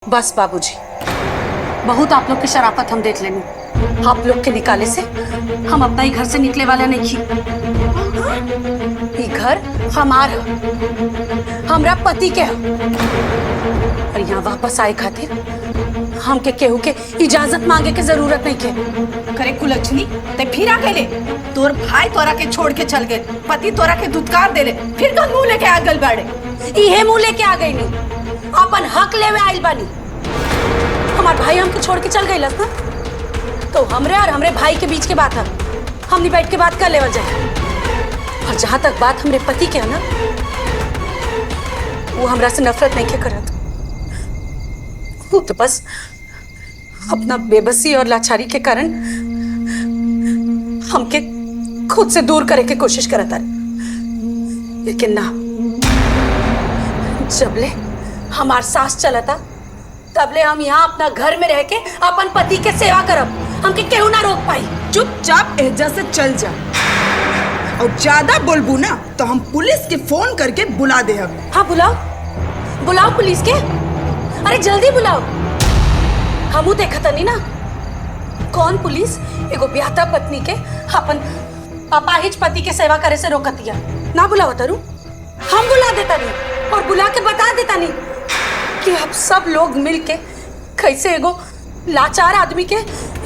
बस बाबूजी, बहुत आप लोग की शराफत हम देख लेंगे। आप लोग के निकाले से हम अपना ही घर से निकले वाला नहीं थी। ये घर हमारा, हमरा पति के है। और यहाँ वापस आए खातिर हमके केहू के इजाजत मांगे के जरूरत नहीं के। करे कुलक्षणी ते फिर आ गए, तोर भाई तोरा के छोड़ के चल गए, पति तोरा के दुत्कार देले, फिर कौन मुंह लेके आ गल बाड़े? इहे मुंह लेके आ गई नहीं, अपन हक लेवे आइल बानी। हमार भाई हमके छोड़ के चल गई ना, तो हमरे और हमरे भाई के बीच के बात है, हमने बैठ के बात कर लेवल जाए। और जहां तक बात हमरे पति के है ना, वो हमरा से नफरत नहीं के करत। वो तो बस अपना बेबसी और लाचारी के कारण हमके खुद से दूर करे के कोशिश करता है। लेकिन ना, जबले हमार सास चलता तबले हम यहाँ अपना घर में रह के अपन पति के सेवा करब, हमके केहू ना रोक पाई। चुपचाप एहजा से चल जा, और ज्यादा बोलबू ना तो हम पुलिस के फोन करके बुला दे। हाँ बुलाओ, बुलाओ पुलिस के, अरे जल्दी बुलाओ। हमू देखता नहीं ना, कौन पुलिस एगो ब्याहता पत्नी के अपन अपाहिज पति के सेवा करे से रोकतिया। ना बुलाओ तरु, हम बुला देता नहीं और बुला के बता देता नहीं कि अब सब लोग मिलके कैसे एगो लाचार आदमी के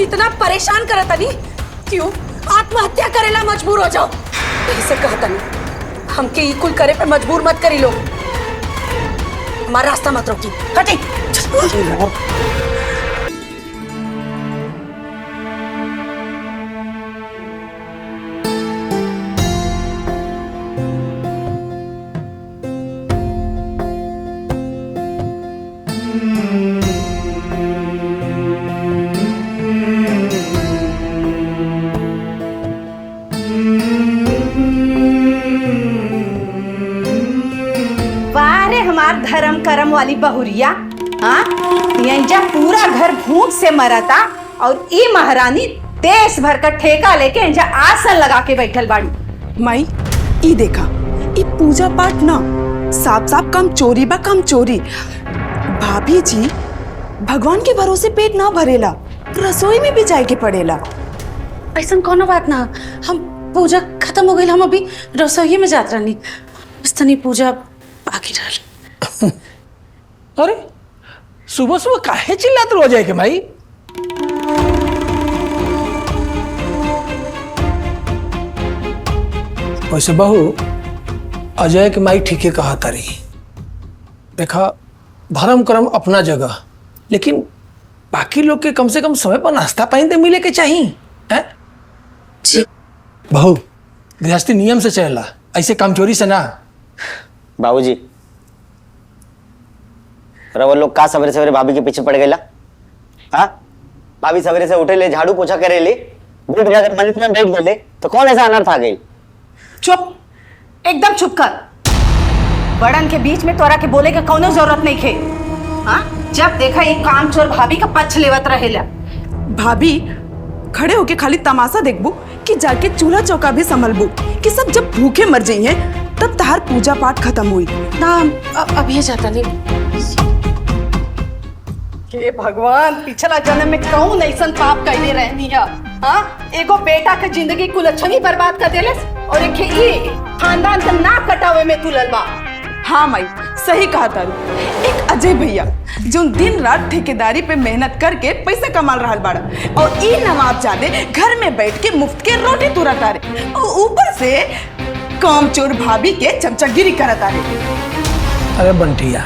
इतना परेशान करता नहीं, क्यों आत्महत्या करेला मजबूर हो जाओ। ऐसे कहता नहीं, हमके ई कुल करे पे मजबूर मत करी लो, हमारा रास्ता मत रोकी, हटी। हमार धर्म करम वाली बहुरिया, हाँ यही जा पूरा घर भूख से मरता और ई महारानी देश भर का ठेका लेके यही जा आसन लगा के बैठल बाड़ी। माई ई देखा, ई पूजा पाठ ना साफ साफ कम चोरी बा, कम चोरी। भाभी जी भगवान के भरोसे पेट ना भरेला, रसोई में भी जाए के पड़ेला। ऐसा कोनो बात ना, हम पूजा खत्म हो गई, हम अभी रसोई में जात रहनी, बस तनी पूजा बाकी रहल। अरे सुबह सुबह काहे चिल्लात रहो जाए के भाई? वैसे बहू, अजय के माई ठीके कहा तारी। देखा, धर्म कर्म अपना जगह, लेकिन बाकी लोग के कम से कम समय पर नाश्ता पानी तो मिले के चाहिए। हैं? जी बहू, गृहस्थी नियम से चलेला, ऐसे काम चोरी से ना। बाबूजी, वो लोग का सवेरे सवेरे भाभी के पीछे पड़ गए? हाँ, भाभी सवेरे से उठे ले, झाड़ू पोछा करे ले, दूध जाकर मंदिर में बैठ गए, तो कौन ऐसा अनर्थ आ गई? चुप, एकदम चुप कर। बड़न के बीच में तोरा के बोले के कोनो जरूरत नहीं खे। हाँ, जब देखा ये कामचोर भाभी का पक्ष लेवत रहेला। भाभी खड़े होके खाली तमाशा देखबू कि जाके चूल्हा चौका भी संभलबू कि सब जब भूखे मर जाइए तब तहार पूजा पाठ खत्म हुई ना, अभी जाता नहीं। हे भगवान, पिछला जन्म में कौन ऐसा पाप कैले रहनी है? हाँ, एगो बेटा के जिंदगी कुलक्षणी बर्बाद कर देले और एक ये खानदान का नाक कटावे में तुलल बा। हाँ माई, सही कहा तारू। एक अजय भैया जो दिन रात ठेकेदारी पे मेहनत करके पैसा कमा रहा बाड़ा, और ई नवाब जादे घर में बैठ के मुफ्त के रोटी तुरत आ रहे, और ऊपर से कामचोर भाभी के चमचागिरी करत आ रहे। अरे बंटिया,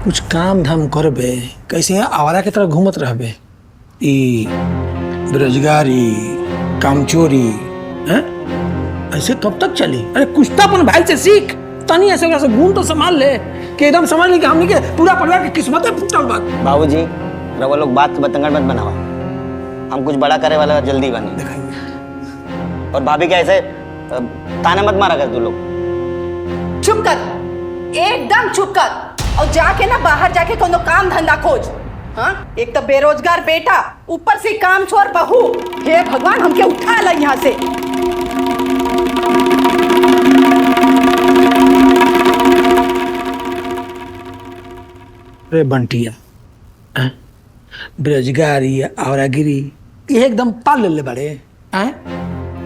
कुछ काम धाम करबे, कैसे यहाँ आवारा की तरह घूमत रहबे? ई बेरोजगारी, कामचोरी, हैं? ऐसे कब तक चली? अरे कुछ तो अपन भाई से सीख, तनी ऐसे गुण तो संभाल ले कि एकदम समझ ली कि हमने के पूरा परिवार की किस्मत है फूटल बात। बाबूजी, वो लोग बात बतंगड़ मत बनावा, हम कुछ बड़ा करे वाला जल्दी बने दिखाइए। और भाभी के ऐसे ताना मत मारा कर तू लोग। चुप कर, एकदम चुप कर, और जाके ना बाहर जाके कोनो काम धंधा खोज। हाँ, एक तो बेरोजगार बेटा, ऊपर से कामचोर बहू। हे भगवान, हमके उठा ला यहाँ से। रे बंटिया, हैं? बेरोजगारी आवरागिरी ये एकदम पाल ले बड़े हैं?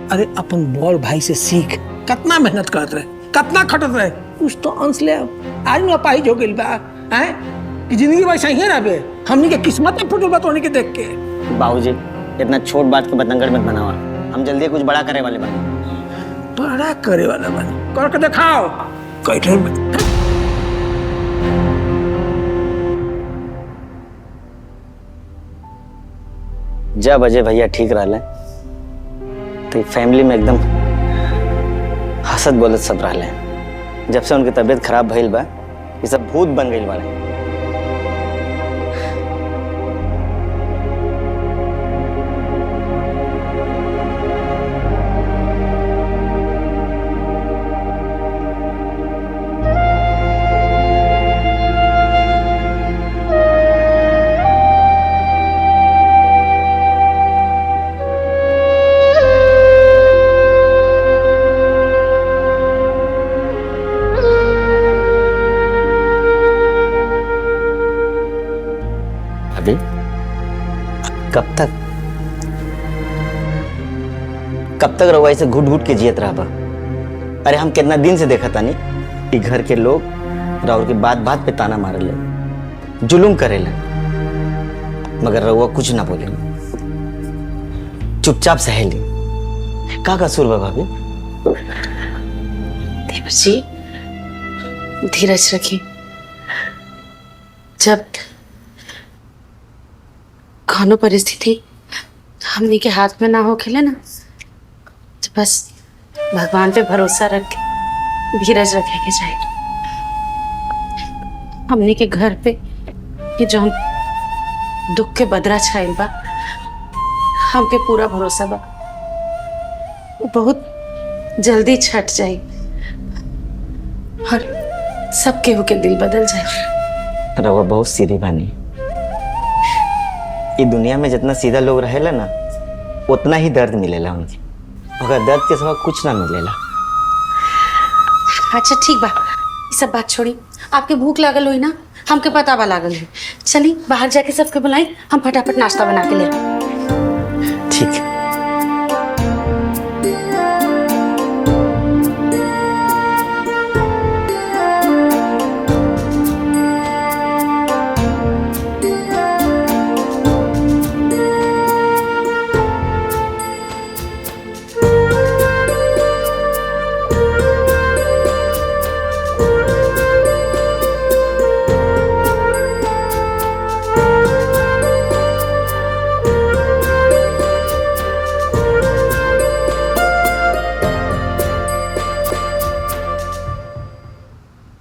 अरे अपन बड़ भाई से सीख, कितना मेहनत करत रहे, कितना खटत रहे, कुछ तो अंश ले आज में अपाहिज हो गइल बा हैं कि जिंदगी वैसा ही रहबे। हमनी के किस्मत में फुटल बा तोनी के देख के। बाबूजी इतना छोट बात को बतंगड़ मत बनावा, हम जल्दी कुछ बड़ा करे वाले बने। बड़ा करे वाला बने, करके दिखाओ कैठे में। जब अजय भैया ठीक रहले तो फैमिली में एकदम हंसत बोलत सब रहले। जब से उनकी तबीयत खराब भइल बा ये सब भूत बन गइल बाड़े। अभी कब तक रहुआ ऐसे घुट घुट के जियत रहा बा? अरे हम कितना दिन से देखा तानी कि घर के लोग राउर के बात बात पे ताना मारेले, जुलुम करेले, मगर रहुआ कुछ ना बोले, चुपचाप सहेली। का कसूर बा भाभी? देवर जी धीरज रखिए। जब कौनो परिस्थिति हमनी के हाथ में ना हो खेले ना, तो बस भगवान पे भरोसा रख के धीरज रखे के चाहिए। हमनी के घर पे ये जो दुख के बदरा छाइल बा, हमके पूरा भरोसा बा वो बहुत जल्दी छट जाई और सब केहू के दिल बदल जाए। रहुआ बहुत सीधी बानी। ये दुनिया में जितना सीधा लोग रहेला ना उतना ही दर्द मिलेला उनके, मगर दर्द के सिवा कुछ ना मिलेला। अच्छा ठीक बा, ये सब बात छोड़ी। आपके भूख लागल हुई ना, हमके पता बा लागल है। चली बाहर जाके सबके बुलाई, हम फटाफट नाश्ता बना के ले आए। ठीक है।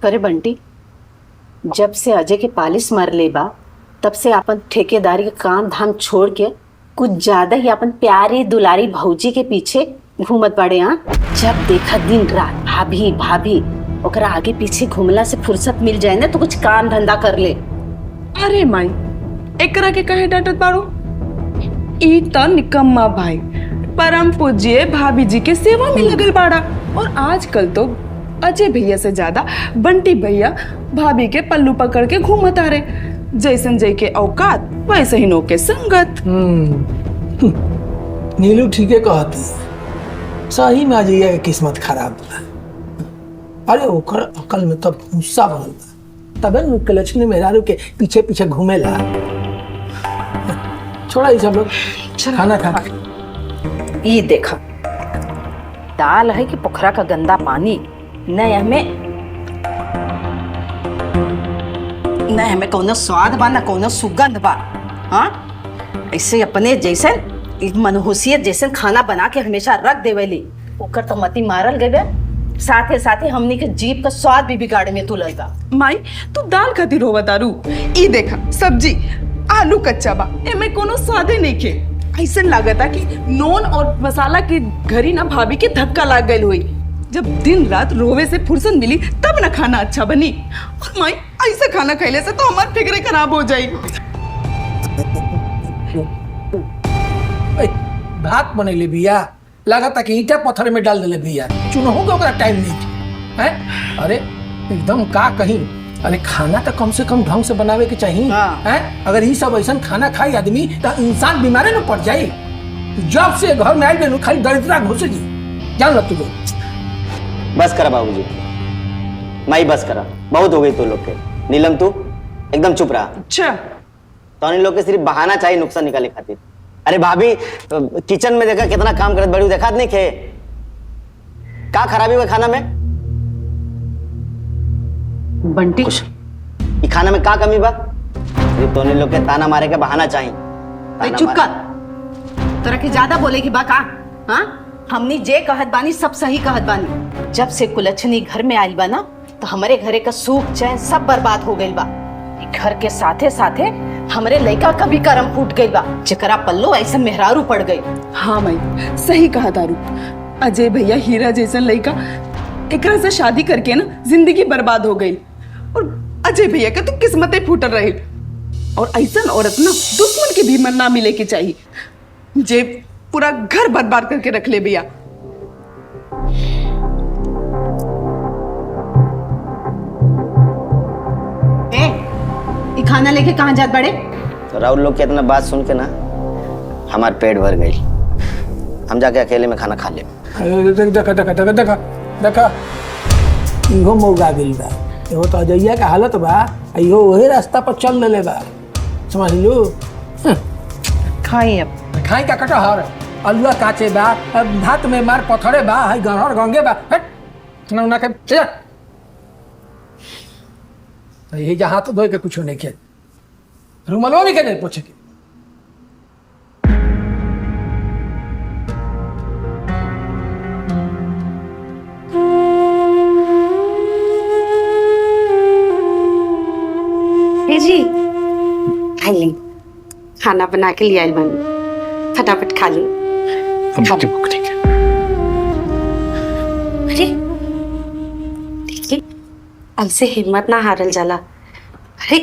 अरे बंटी, जब से अजय के पालिस मर ले बा तब से अपन ठेकेदारी के काम धाम छोड़ के कुछ ज्यादा ही अपन प्यारे दुलारी भौजी के पीछे घूमत पड़े। हाँ, जब देखा दिन रात भाभी भाभी, ओकरा आगे पीछे घूमला से फुर्सत मिल जाए ना तो कुछ काम धंधा कर ले। अरे माई एकरा के कहे डांटत बाड़ो? ई तो निकम्मा भाई परम पूज्य भाभी जी के सेवा में लगल बाड़ा, और आजकल तो अजय भैया से ज्यादा बंटी भैया भाभी के पल्लू पकड़ के घूमत आ रहे। जैसन जय के औकात वैसे ही नो के संगत। नीलू ठीक है कहती, सही में अजय के किस्मत खराब बा। अरे ओकर अकल में तब गुस्सा बनल बा, तबे न के लक्ष्मी मेहरारू के पीछे पीछे घूमेला। छोड़ा ये सब लोग, खाना खा। ये देखा दाल है कि पोखरा का गंदा पानी, न हमें कोनो स्वाद बा न कोनो सुगंध बा। हाँ, ऐसे अपने जैसे मनहूसियत जैसे खाना बना के हमेशा रख देवेली, ओकर तो मती मारल गए। साथे साथे हमनी के जीभ का स्वाद भी बिगाड़े में तुलल बा। माई तू दाल खातिर होवा दारू? ई देखा सब्जी आलू कच्चा बा, एमे कोनो स्वादे नहीं के। ऐसा लागता कि नून और मसाला के घरी ना भाभी के धक्का लाग गई हुई। जब दिन रात रोवे से फुर्सत मिली तब ना खाना अच्छा बनी। और माई ऐसे खाना खैले से तो हमारी फिक्रे खराब हो जाए। भात बनेले बिया, लागता कि ईटा पत्थर में डाल देले बिया, चुनहु के ओकरा टाइम नहीं है। अरे एकदम का कहीं अरे खाना तो कम से कम ढंग से बनावे के चाहिए हाँ। हैं? अगर ये सब ऐसा खाना खाई आदमी तो इंसान बीमारे न पड़ जाए। जब से घर में आए बेनु खाली दरिद्रा घुसेगी, जान लो तू लोग। बस करा बाबूजी, माई बस करा, बहुत हो गई तो लोग के। नीलम तू एकदम चुप रहा। अच्छा तो इन लोग के सिर्फ बहाना चाहिए नुकसान निकाले खातिर। अरे भाभी किचन में देखा कितना काम करत बड़ी, देखा नहीं खे का खराबी हुआ खाना में? बंटी कुछ ये खाना में का कमी बा? ये तो लोग के ताना मारे के बहाना चाहिए। भाई चुप कर, तोरा के ज्यादा बोलेगी बा का? हाँ, हमनी जे कहत बानी सब सही कहत बानी। जब से कुलच्छनी घर में आई बा ना, तो हमारे घरे का सुख चैन सब बर्बाद हो गई बा। घर के साथे साथे हमरे लड़का का भी करम फूट गई बा, जेकरा पल्लो ऐसे मेहरारू पड़ गई। हाँ माई सही कहा तारू। अजय भैया हीरा जैसन लड़का एकरा से शादी करके ना जिंदगी बर्बाद हो गई। और अजय भैया का तो किस्मतें फूटल रही। और ऐसा औरत ना दुश्मन के भी मन ना मिले के चाहिए, जे पूरा घर बर्बाद करके रख ले भैया। ये खाना लेके कहाँ जात बड़े? तो राहुल लोग की इतना बात सुन के ना हमार पेट भर गई। हम जाके अकेले में खाना खा ले। देखा देखा देखा देखा देखा इहो मौगा गई बा। इहो तो अजैया का हालत बा, इहो वही रास्ता पर चल ले बा। समझ लो। खाई अब खाई का कटहर अलुआ काचे बा, भात में मार पथरे बा, हाय गहर गंगे बा। हट ना ना के चल। ये जहां तो धोए के कुछ नहीं के रुमालो नहीं के पूछे के। जी आइए, खाना बना के लिए आइल बनी, फटाफट खा ली। अरे देखिए, ऐसे हिम्मत ना हारल जाला। अरे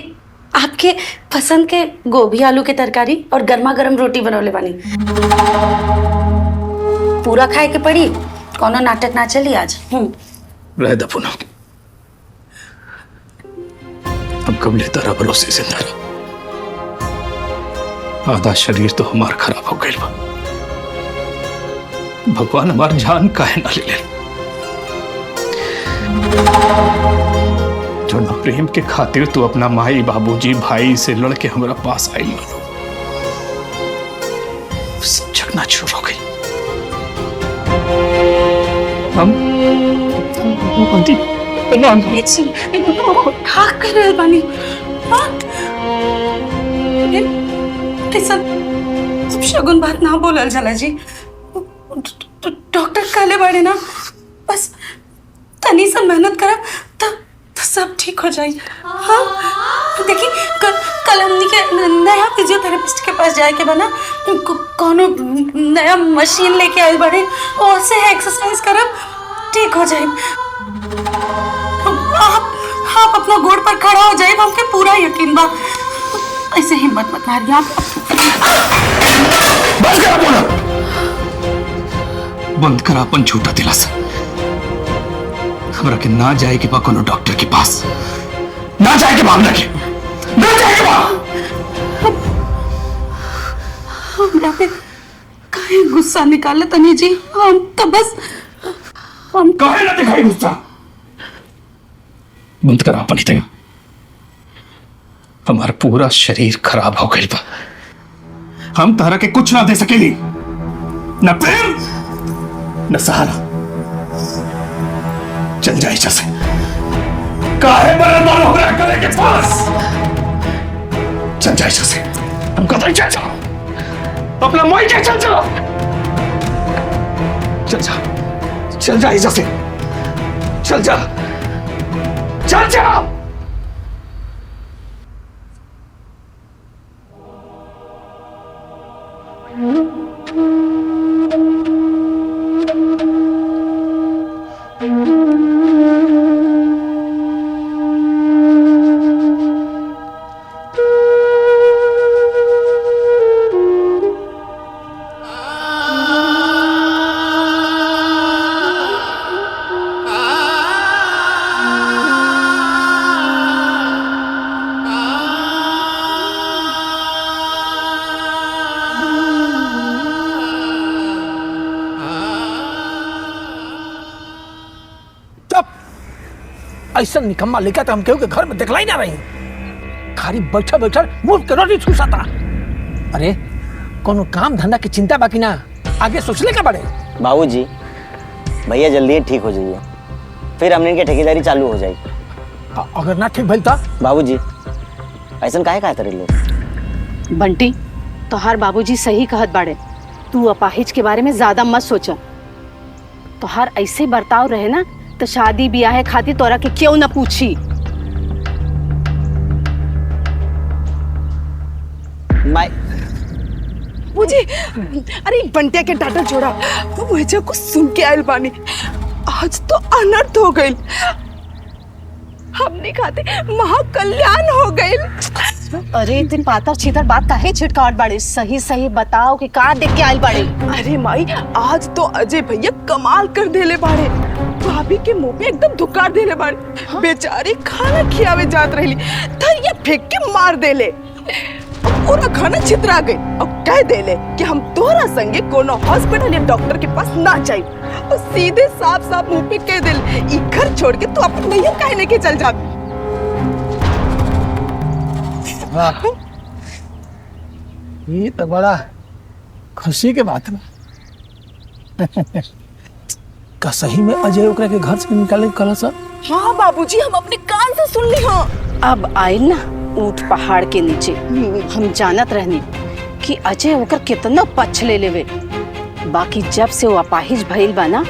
आपके पसंद के गोभी आलू के तरकारी और गर्मा गर्म रोटी बनौले बानी, पूरा खाए के पड़ी। कोनो नाटक ना चली आज। रह दफो ना, अब कब लेता रहा भरोसे जिंदा रहा। आधा शरीर तो हमार खराब हो गई बा। भगवान हमार जान काहे ना ले। जो ना प्रेम के खातिर तू अपना माई बाबूजी भाई से लड़के हमारा पास आई मानो, सब चकनाचूर हो गई। हम हाँ कर रहे बानी। ऐसा शगुन बात ना बोलल जाला जी। डॉक्टर कहले बाड़े ना, बस तनी सा मेहनत करब तो सब ठीक हो जाए। हाँ देखिए, कल हमनी के नया फिजियोथेरेपिस्ट के पास जाए के बना, कोनो नया मशीन लेके आए बड़े, और से एक्सरसाइज करब ठीक हो जाए। आप अपना गोड़ पर खड़ा हो जाए, हमके पूरा यकीन बा। ऐसे हिम्मत मत हारिए आप। बंद कर बोला, बंद कर अपन झूठा दिलासा। हमरा के ना जाए के बा कोनो डॉक्टर के पास, ना जाए के भावना के, ना जाए के बा। हमरा पे काहे गुस्सा निकाले तनी जी? हम तो बस हम काहे ना दिखाई गुस्सा। बंद कर अपन ही। हमारा पूरा शरीर खराब हो गई बा। हम तारा के कुछ ना दे सकेली, न प्रेम न सहारा। चल जाए जैसे काहे मरन वालों को करे के पास। चल जाए जैसे हम कतई चल जाओ, अपना मोई के चल जाओ। चल जा, चल जा जैसे, चल जा, चल जा। ऐसा निकम्मा लेकर तो हम केहू के घर में देखला ही ना रही। खाली बैठा बैठा मुफ्त के रोटी ठूसाता। अरे कोनो काम धंधा की चिंता बाकी ना, आगे सोचले का बड़े। बाबूजी भैया जल्दी ही ठीक हो जाइए, फिर हमने इनके ठेकेदारी चालू हो जाएगी। अगर ना ठीक भइल तो बाबूजी ऐसा काहे कहते रहे लोग? बंटी तोहार बाबूजी सही कहत बाड़े, तू अपाहिज के बारे में ज्यादा मत सोचा। तोहार ऐसे बर्ताव रहे ना तो शादी ब्याह खातिर तोरा के क्यों ना पूछी। माय मुझे अरे बंटिया के डाटा छोड़ा, वो मुझे कुछ सुन के आयल बानी। आज तो अनर्थ हो गई, हमने खाते महाकल्याण हो गई। अरे इतनी पातर छीतर बात काहे छिटकावट बाड़े, सही सही बताओ कि का देख के आयल बाड़े। अरे माई आज तो अजय भैया कमाल कर देले बाड़े, भाभी के मुंह पे एकदम धुकार देले बाड़े। बेचारी खाना खियावे जात रही, थरिया फेंक के मार देले। पूरा खाना छितरा गई और कह देले कि हम तोरा संगे कोनो हॉस्पिटल या डॉक्टर के पास ना जाई। और सीधे साफ साफ मुंह पे कह देले ई घर छोड़ के तू अपन नैया काहे लेके चल जा। ये तो बड़ा खुशी के बात है। का सही में अजय ओकरा के घर से निकाले कल सर? हाँ बाबूजी हम अपने कान से सुन ली। हाँ अब आयल ना ऊंट पहाड़ के नीचे, हम जानत रहनी कि अजय ओकर कितना पछ ले लेवे। बाकी जब से वो अपाहिज भइल बा ना,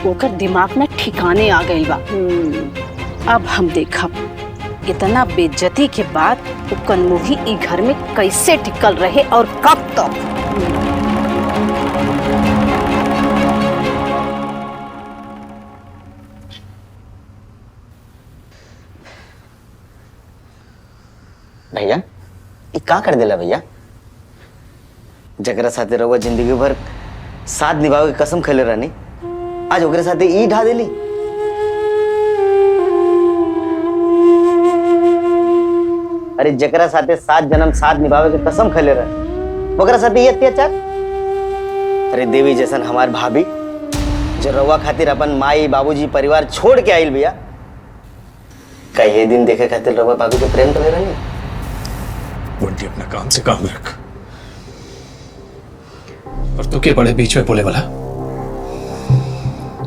ओकर दिमाग में ठिकाने आ गइल बा। अब हम देखब इतना बेइज्जती के बाद वो कनमुही ई घर में कैसे टिकल रहे और कब तक। भैया ये का कर देला भैया? जकरा साथे रहुआ जिंदगी भर साथ निभावे के कसम खेले रहनी, आज ओकरे साथे ई ढा देली। अरे जकरा साथे 7 जन्म साथ निभावे के कसम खेले रहे, ओकरा साथे ये अत्याचार। अरे देवी जैसन हमार भाभी जो रहुआ खातिर अपन माई बाबूजी परिवार छोड़ के आइल भैया, का ये दिन देखे खातिर रहुआ भाभी के प्रेम करे रहनी? बंटी अपना काम से काम रख, और तू के बड़े बीच में बोले वाला?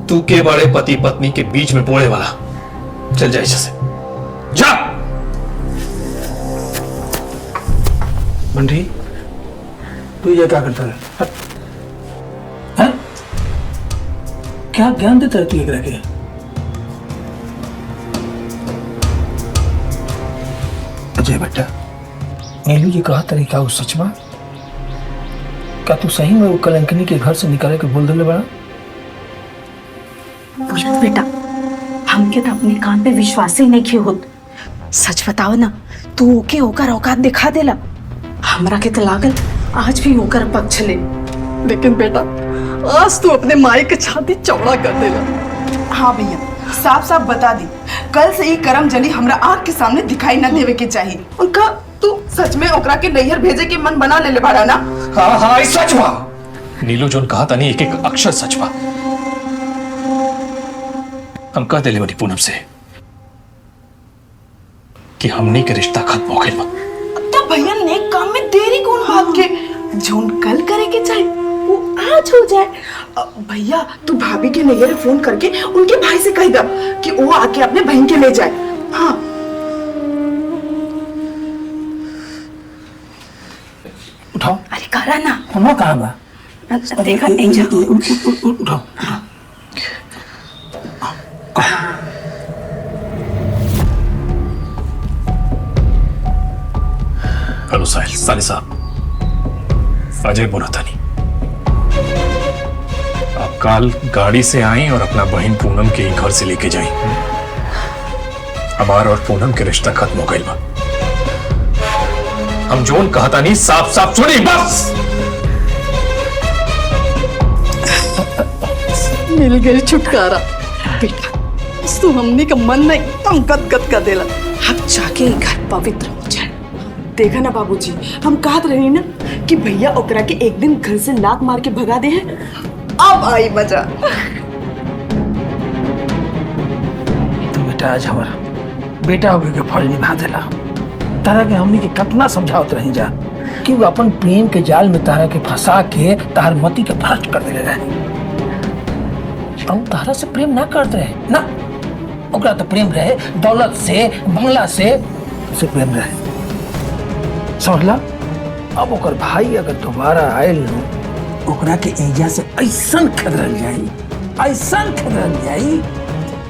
तू के बड़े पति पत्नी के बीच में बोले वाला? चल जा ऐसे से, जा। बंटी तू ये क्या करता है? क्या ज्ञान देता है तू एकरा के? अजय बेटा नीलू जी कहा तरीका उस सच बा? क्या तू सही में वो कलंकनी के घर से निकाले के बोल दिले बड़ा? बोलत बेटा हमके तो अपने कान पे विश्वास ही नहीं किया होत। सच बताओ ना, तू ओके ओकर औकात दिखा देला। हमरा के तो लागल आज भी ओकर पक्ष ले, लेकिन बेटा आज तू अपने माई के छाती चौड़ा कर देला। हाँ भैया साफ साफ बता दी, कल से ही करम जली हमरा आँख के सामने दिखाई न देवे के चाहिए। उनका तू सच में ओकरा के नैहर भेजे के मन बना ले बाड़ा ना? हाँ हाँ ये सच बा। नीलू जोन कहा था नहीं, एक एक अक्षर सच बा। हम कह दिले बनी पूनम से कि हमने के रिश्ता खत्म हो गइल बा। तो भैया नेक काम में देरी कौन बात के? जोन कल करे के चाहे वो आज हो जाए। भैया तू भाभी के नैहर फोन करके उनके भाई से कह दा कि वो आके अपने बहन के ले जाए। हाँ उठाओ। अरे करा ना, कौन कहा बा? देखा नहीं जा। उठाओ। हेलो साहिल, साले साहब अजय बोला था नहीं, आप कल गाड़ी से आई और अपना बहन पूनम के ही घर से लेके जाई। हमार और पूनम के रिश्ता खत्म हो गई बा। हम जोन कहा था नहीं साफ साफ सुनी बस। मिल गई छुटकारा बेटा, तू हमने का मन में एकदम गदगद कर देला। अब जाके घर पवित्र हो जाए। देखा ना बाबूजी, हम कहत रही ना कि भैया ओकरा के एक दिन घर से लात मार के भगा दे हैं। अब आई मजा। तो बेटा आज हमारा बेटा हो के फर्ज निभा देला। तारा के हमनी के कितना समझावत रही जा कि वो अपन प्रेम के जाल में तारा के फंसा के तार मती के भ्रष्ट कर देले रहे। हम तारा से प्रेम ना करते रहे ना, ओकरा तो प्रेम रहे दौलत से, बंगला से प्रेम रहे, समझला। अब ओकर भाई अगर दोबारा आयल ओकरा के एजा से ऐसन खदरल जाई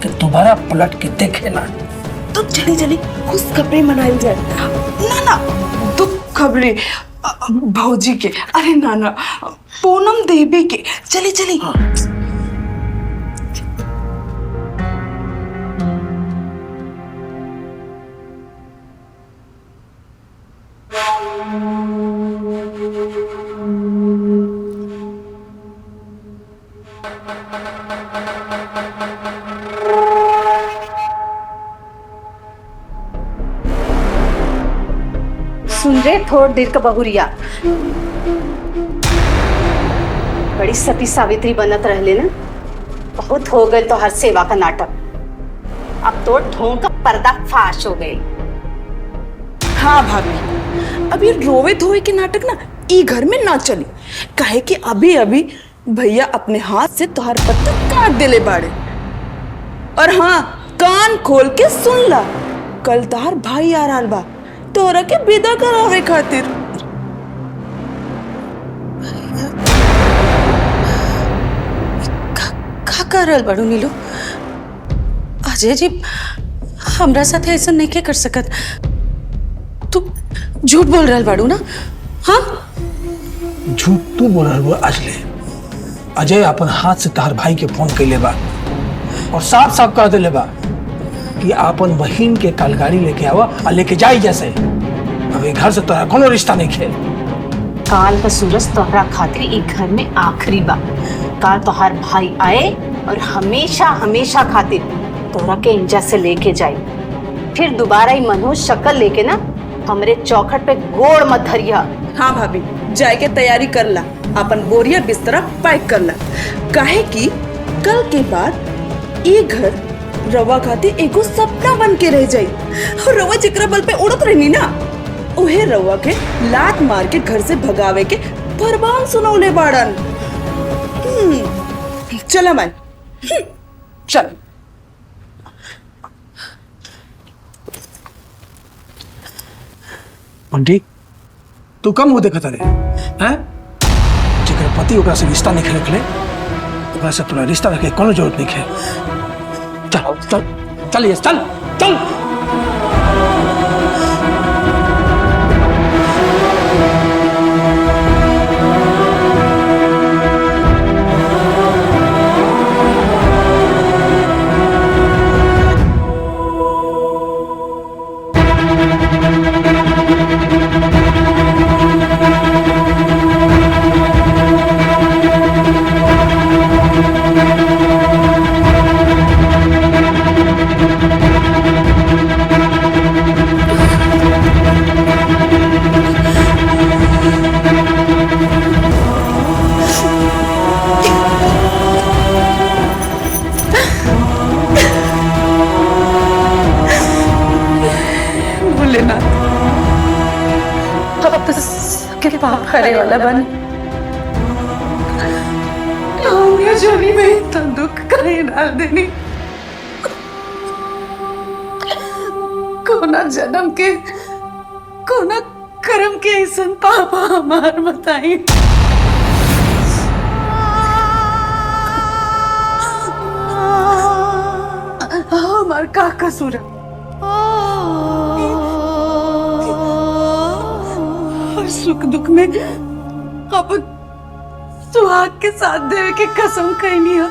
कि दोबारा पलट के देखे ना। तो चली चली खुश खबरें मनाई जाए। ना ना दुख खबरें भौजी के, अरे ना ना पूनम देवी के, चली चली। सुन रे थोड़ देर का बहुरिया, बड़ी सती सावित्री बनत रहले ना। बहुत हो गए तो हर सेवा का नाटक, अब तो ढोंग का पर्दा फाश हो गए। हाँ भाभी, अभी रोवे धोवे के नाटक ना ई घर में ना चली, काहे कि अभी अभी भैया अपने हाथ से तोहर पत्ता काट देले बाड़े। और हाँ, कान खोल के सुन ला, कल तोहर भाई आ रहल बा तोरा के विदा करावे खातिर। का कर रहल बाड़ू नीलू? अजय जी हमरा साथ ऐसा नहीं के कर सकत। तू झूठ बोल रहल बाड़ू ना? हाँ झूठ तू बोल रहा अजले। अजय अपन हाथ से तार भाई के फोन कैले बा और साफ साफ कह दिले बा कि आपन बहिन के कल गाड़ी लेके आवा और लेके जाई। जैसे अभी घर से तोरा कोनो रिश्ता नहीं खे। काल का सूरज तोहरा खातिर एक घर में आखिरी बा। काल तोहार भाई आए और हमेशा हमेशा खातिर तोहरा के इंजा से लेके जाए। फिर दोबारा ही मनोज शक्ल लेके ना हमरे चौखट पे गोड़ मत धरिया। हाँ भाभी, जाए के तैयारी कर ला, अपन बोरिया बिस्तरा पैक कर ला, काहे कि कल के बाद ये घर रवा खातिर एगो सपना बन के रह जाई। और रवा जिकरा बल पे उड़त रहनी ना, उहे रवा के लात मार के घर से भगावे के फरमान सुनौले बाड़न। चला मैं चल। पंटी तू कम हो देखता रे हैं? जेकर पति ओकरा से रिश्ता नहीं रखले ओकरा से तोरा रिश्ता रखे कोनो जरूरत नहीं है। चल चल चल ये चल चल। करे वाला बन जोनी में इतना दुख कहीं डाल देनी। कोना जन्म के कोना कर्म के ऐसा पापा हमार बताई। हमार का कसूर है? सुख दुख में अपन सुहाग के साथ देवे के कसम कहनी है।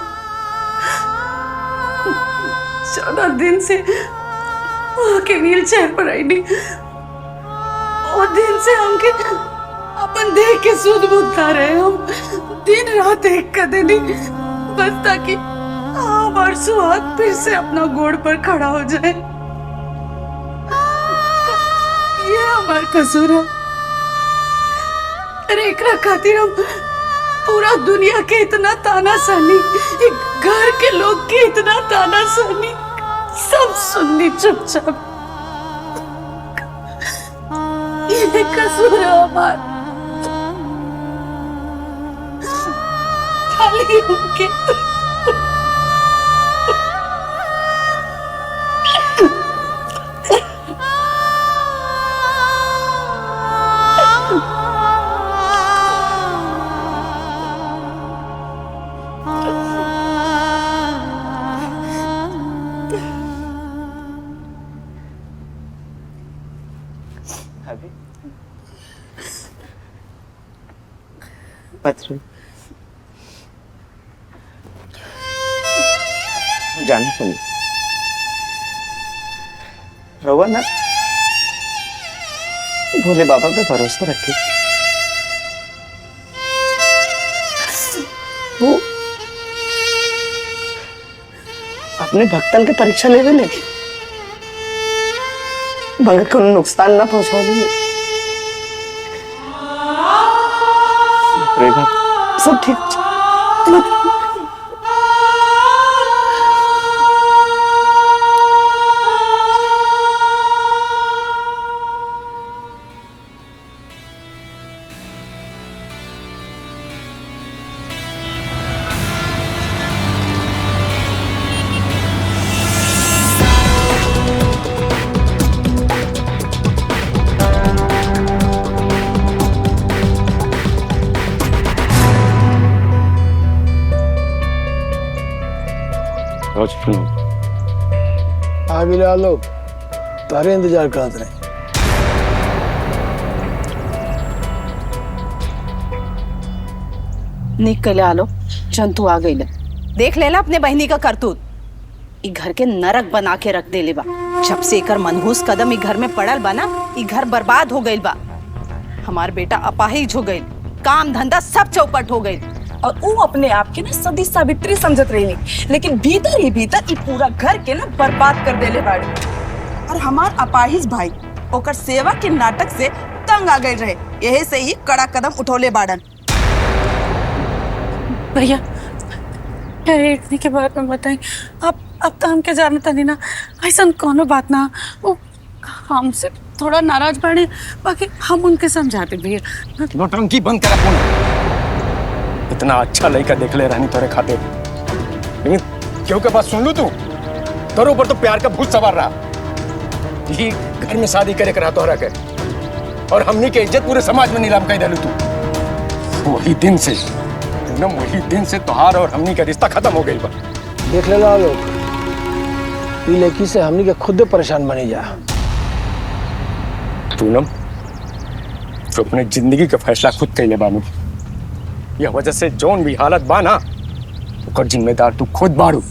14 दिन से वहाँ के व्हील चेयर पर आई नहीं, और दिन से हमके अपन देह के सूद बुद्धता रहे। हम दिन रात एक कर देनी बस ताकि हमार सुहाग फिर से अपना गोड़ पर खड़ा हो जाए। ये हमार कसूर है। अरे एकरा खातिर हम पूरा दुनिया के इतना ताना सहनी, एक घर के लोग के इतना ताना सहनी, सब सुननी चुपचाप। ये कसूर है हमारा, खाली उनके। पत्र जाने सुनिए रवा ना भोले बाबा पे भरोसा रखे। वो अपने भक्तन के परीक्षा लेवे ले मगर को नुकसान ना पहुंचा दिए। सब ठीक आगे ला लो, तारे इंतजार करते रहे। निकल आलो, जंतु आ गई। देख लेला अपने बहनी का करतूत। ई घर के नरक बना के रख दे ले बा। जब से एकर मनहूस कदम ई घर में पड़ल बा ना, ई घर बर्बाद हो गइल बा। हमार बेटा अपाहिज हो गइल, काम धंधा सब चौपट हो गइल। और वो अपने आप के ना सदी सावित्री समझत रही, लेकिन भीतर ही भीतर ये पूरा घर के ना बर्बाद कर देले बाड़ी। और हमार अपाहिज भाई ओकर सेवा के नाटक से तंग आ गए रहे, यही से ही कड़ा कदम उठौले बाड़न। भैया एक के बारे में बताएं। अब तो हमके जानता नहीं ना, ऐसा कोनो बात ना। वो हमसे थोड़ा नाराज पड़े, बाकी हम उनके समझाते भैया। नौटंकी बंद करा कौन? इतना अच्छा लड़का देख ले रहनी तोरे खाते, लेकिन क्यों के बात सुन लू तू? तोरे ऊपर तो प्यार का भूत सवार रहा। यही घर में शादी करे करा तोहरा के, और हमनी के इज्जत पूरे समाज में नीलाम कर डालू तू। वही दिन से पूनम, वही दिन से तोहार और हमनी का रिश्ता खत्म हो गई बा। देख ले लो लोग, ये लड़की से हमनी के खुद परेशान बनी जा। पूनम, तो अपने जिंदगी का फैसला खुद कैले बानू। यह वजह से जोन भी हालत बा ना, ओकर जिम्मेदार तू खुद बाड़ू।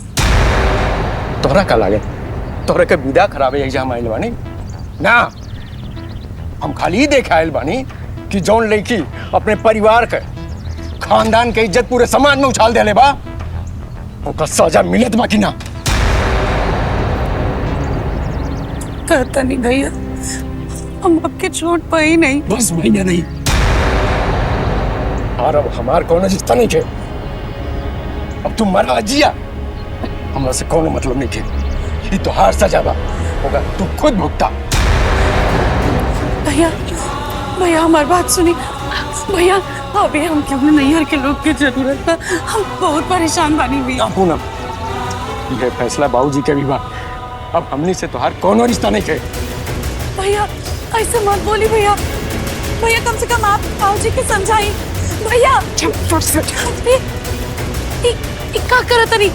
तोहरा का लागे तोहरा के विदा खराबे यही हम आइल बानी ना। हम खाली ही देख आइल बानी कि जोन लड़की अपने परिवार के, खानदान के इज्जत पूरे समाज में उछाल देले बा, ओकर सजा मिलत बा कि ना। कहता नहीं भैया, हम आपके छोड़ पाई नहीं। बस भैया नहीं, और अब हमार कोनो रिश्ता नहीं थे। अब तुम मरा जिया, हमरा से कोनो मतलब नहीं थे। ये तो हार सजा बा, होगा तू खुद भुगता। भैया भैया हमारी बात सुनी भैया। अभी हम क्यों नैहर के लोग की जरूरत है, हम बहुत परेशान बानी भैया। पूनम, ये फैसला बाबूजी के भी बा। अब हमनी से तोहार कोनो रिश्ता नहीं थे। भैया ऐसे मत बोली भैया। भैया कम से कम आप बाबूजी के समझाई भैया। क्या करत नहीं?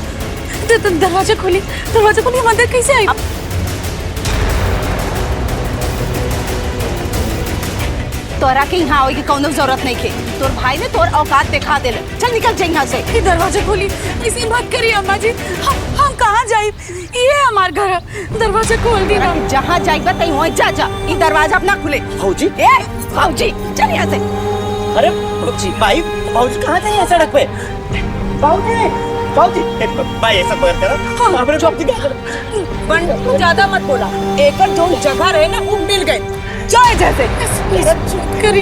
दरवाजा खोली, दरवाजा खोली। हम अंदर कैसे आई? तोरा के यहाँ आवे की कोनो जरूरत नहीं थे। तोर भाई ने तोर औकात दिखा देले। चल निकल जा यहाँ से। ये दरवाजा खोली, ऐसी मत करिए अम्मा जी। हम कहाँ जाए? ये हमार घर है, दरवाजा खोल दी ना। जहाँ जाएगा तई वहीं जा। ये दरवाजा अपना खुले। भाऊजी, भाऊजी चल यहाँ से। अरे भाऊजी, भाई भाऊजी कहाँ थे यहाँ सड़क पे? भाऊजी, भाऊजी, भाई ऐसा मत करो। वहाँ पर जॉब क्या कर? तू ज्यादा मत बोला, एकर जो जगह रहे ना वो मिल गए। जाए जैसे करी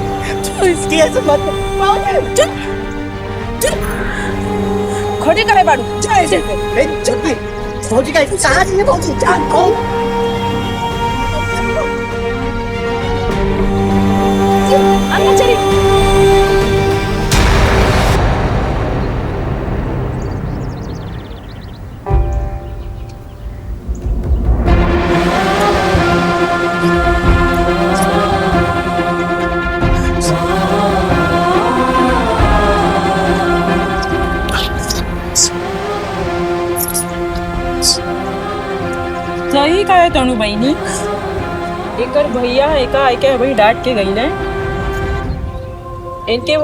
इसकी ऐसे मत चल खोटे करे बाड़ू। जाए जैसे जल्दी भौजी का कहाँ है भौजी? जान को अंदर चलिए। सही काय तणू बहिणी एकर भैया एका ऐके भाई डांट के गई ने इनके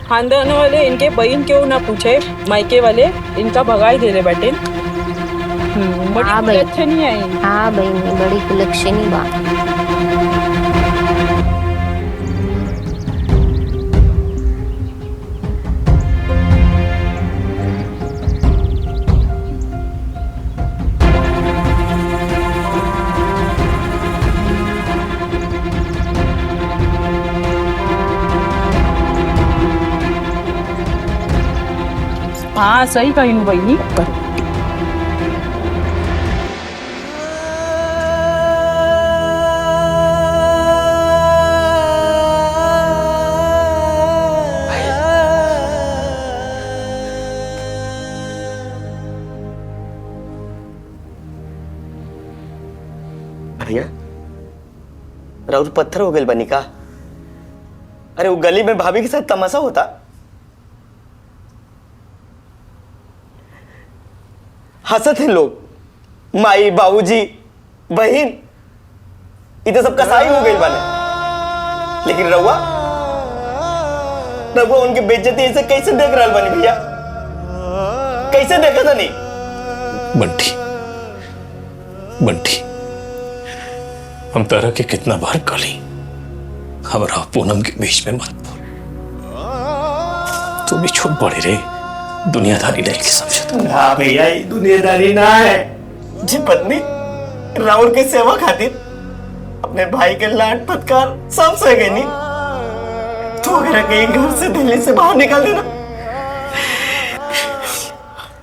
खानदान वाले इनके बहन क्यों ना पूछे मायके वाले इनका भगाई दे रहे बैठे बड़ी हाँ भाई। अच्छे नहीं आई। हाँ बहिणी बड़ी कुलक्षणी बा। हाँ सही कही हूँ बहनी। भैया राउर पत्थर हो गए बनी का? अरे वो गली में भाभी के साथ तमाशा होता। हंसत हैं लोग, माई बाबूजी बहन इधर सब कसाई हो गई बने, लेकिन रउआ रउआ उनकी बेइज्जती ऐसे कैसे देख रहा बनी भैया? कैसे देखा था? नहीं बंटी बंटी हम तरह के कितना बार कली हमारा पूनम के बीच में मत बोल। तू भी छुप पड़े रे दुनियादारी नहीं की समझ। हाँ भैया ये दुनियादारी ना है जी। पत्नी राउर के सेवा खातिर अपने भाई के लाड फटकार सब सह गई नहीं तो अगर कहीं घर से दिल्ली से बाहर निकाल देना,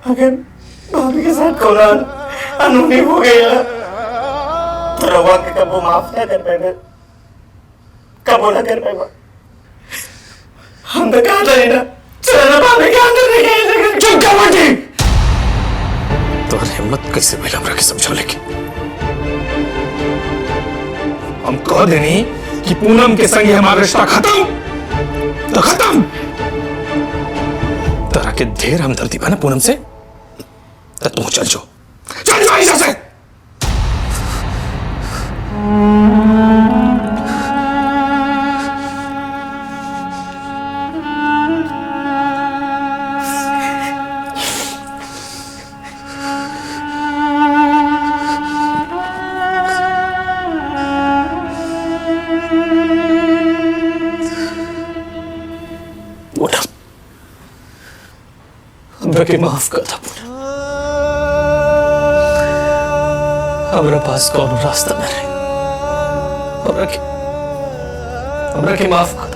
अगर भाभी के साथ कोई अनहोनी हो गई तो रवा के कबो माफ ना कर पाएगा, कबो ना कर पाएगा। हम तो कहा था ना चलो भाभी के अंदर नहीं गए। चुप कर बंटी। तो हिम्मत कैसे मिला हमरा के समझा लेके? हम कह देनी कि पूनम के संग हमारा रिश्ता खत्म तो खत्म। तरह के ढेर हमदर्दी बना पूनम से तो तू चल जाओ ऐसा से। हमरा के माफ कर था पूनम। हमरा पास कौन रास्ता न रहे। हमरा के माफ कर।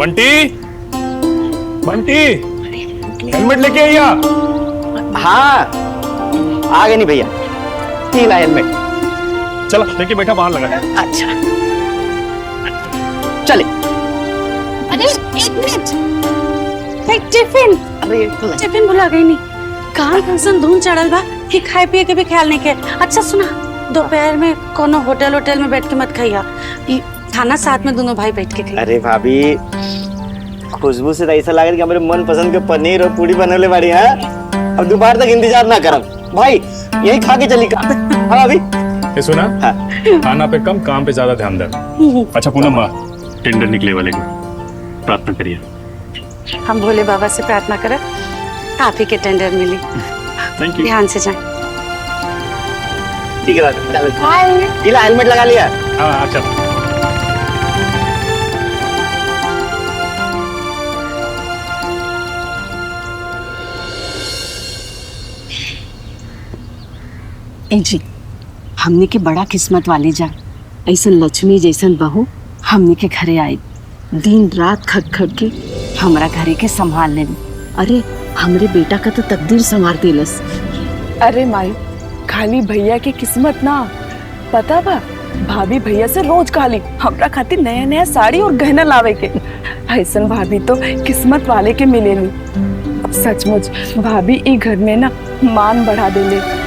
बंटी बंटी हेलमेट लेके आइया। हाँ आ गए नहीं भैया, तीन हेलमेट। चला लेके बैठा बाहर लगा। अच्छा चले। अरे एक मिनट, टिफिन टिफिन भुला गई नहीं। कहाँ कैसन धूम चढ़ल बा कि खाए पिए के भी ख्याल नहीं के। अच्छा सुना, दोपहर में कोनो होटल में बैठ के मत खाइया, खाना साथ में दोनों भाई बैठ के खाइया। अरे भाभी खुशबू से तो ऐसा लगा कि हमारे मन पसंद के पनीर और पूरी बनने वाली है। अब दोपहर तक इंतजार ना करब भाई, यही खा के चली। हाँ भाभी ये सुना, हाँ। खाना पे कम काम पे ज्यादा ध्यान दे। अच्छा पूनम माँ, टेंडर निकले वाले को प्रार्थना करिए। हम भोले बाबा से प्रार्थना करें आप ही के टेंडर मिली। Thank you. ध्यान से जाए। ठीक है, इला हेलमेट लगा लिया। हाँ अच्छा। ए जी, हमने के बड़ा किस्मत वाली जा, ऐसन लक्ष्मी जैसन बहू हमने के घरे आई, दिन रात खट खट के हमरा घरे के संभाल ले। अरे हमरे बेटा का तो तकदीर संवार दिलस। अरे माई, खाली भैया की किस्मत ना, पता बा भाभी भैया से रोज खाली हमरा खातिर नया नया साड़ी और गहना लावे के। ऐसन भाभी तो किस्मत वाले के मिले नहीं। सचमुच भाभी ई घर में ना मान बढ़ा देले।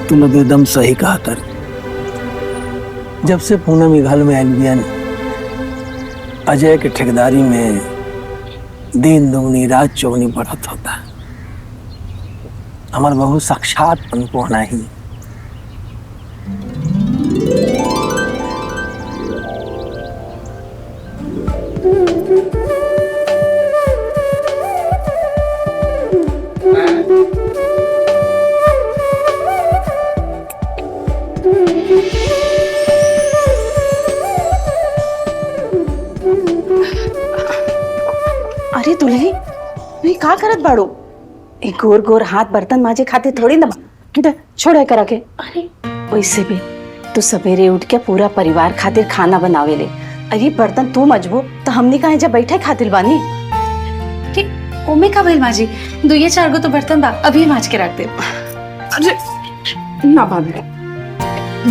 तुम लोग एकदम सही कहा तर। जब से पूनम ई घर में आयल बिया न, अजय के ठेकेदारी में दिन दुगनी रात चौगनी बढ़त होता। हमार बहू साक्षात पनपोहना ही। अरे दुल्ही, ये का करत बाड़ो? एक गोर गोर हाथ बर्तन माजे खातिर थोड़ी ना किधर छोड़े करा के। अरे वैसे भी तू सवेरे उठ के पूरा परिवार खातिर खाना बनावे ले। अरे बर्तन तू मजबू तो हमने कहा जब बैठे खातिर बानी। ओमे का भइल माजी, 2-4 गो तो बर्तन बा, अभी माज के रख दे। अरे ना भाभी,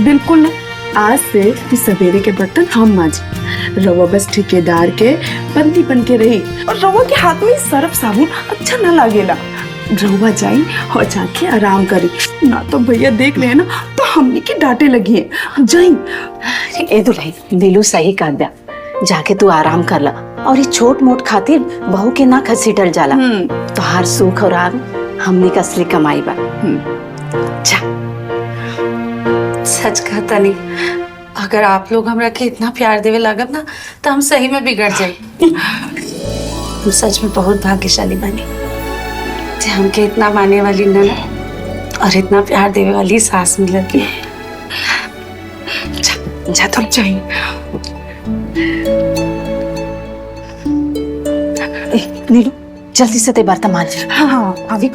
बिल्कुल ना। आज से तू सवेरे के बर्तन हम मांजे, रवा बस ठेकेदार के बंदी बन के रही। और रवा के हाथ में सर्फ साबुन अच्छा ना लागेला। रवा जाई और जाके आराम करी, ना तो भैया देख ले ना तो हमने की डांटे लगी है। जाई। ए दुल्ही, दिलू सही कर दिया, जाके तू आराम कर ला। और ये छोट मोट खातिर बहू के ना घसीटल जाला। तो हर सुख और आग हमने का असली कमाई बा। जा। सच कहता नहीं, अगर आप लोग हमरा के इतना प्यार देवे लागत ना तो हम सही में बिगड़ जाए। तुम सच में बहुत भाग्यशाली बनी जे हमके इतना माने वाली ननद और इतना प्यार देवे वाली सास मिलती। जा तो जाई। नीलू, जल्दी से ते बर्तन मांज। हाँ हाँ अभी।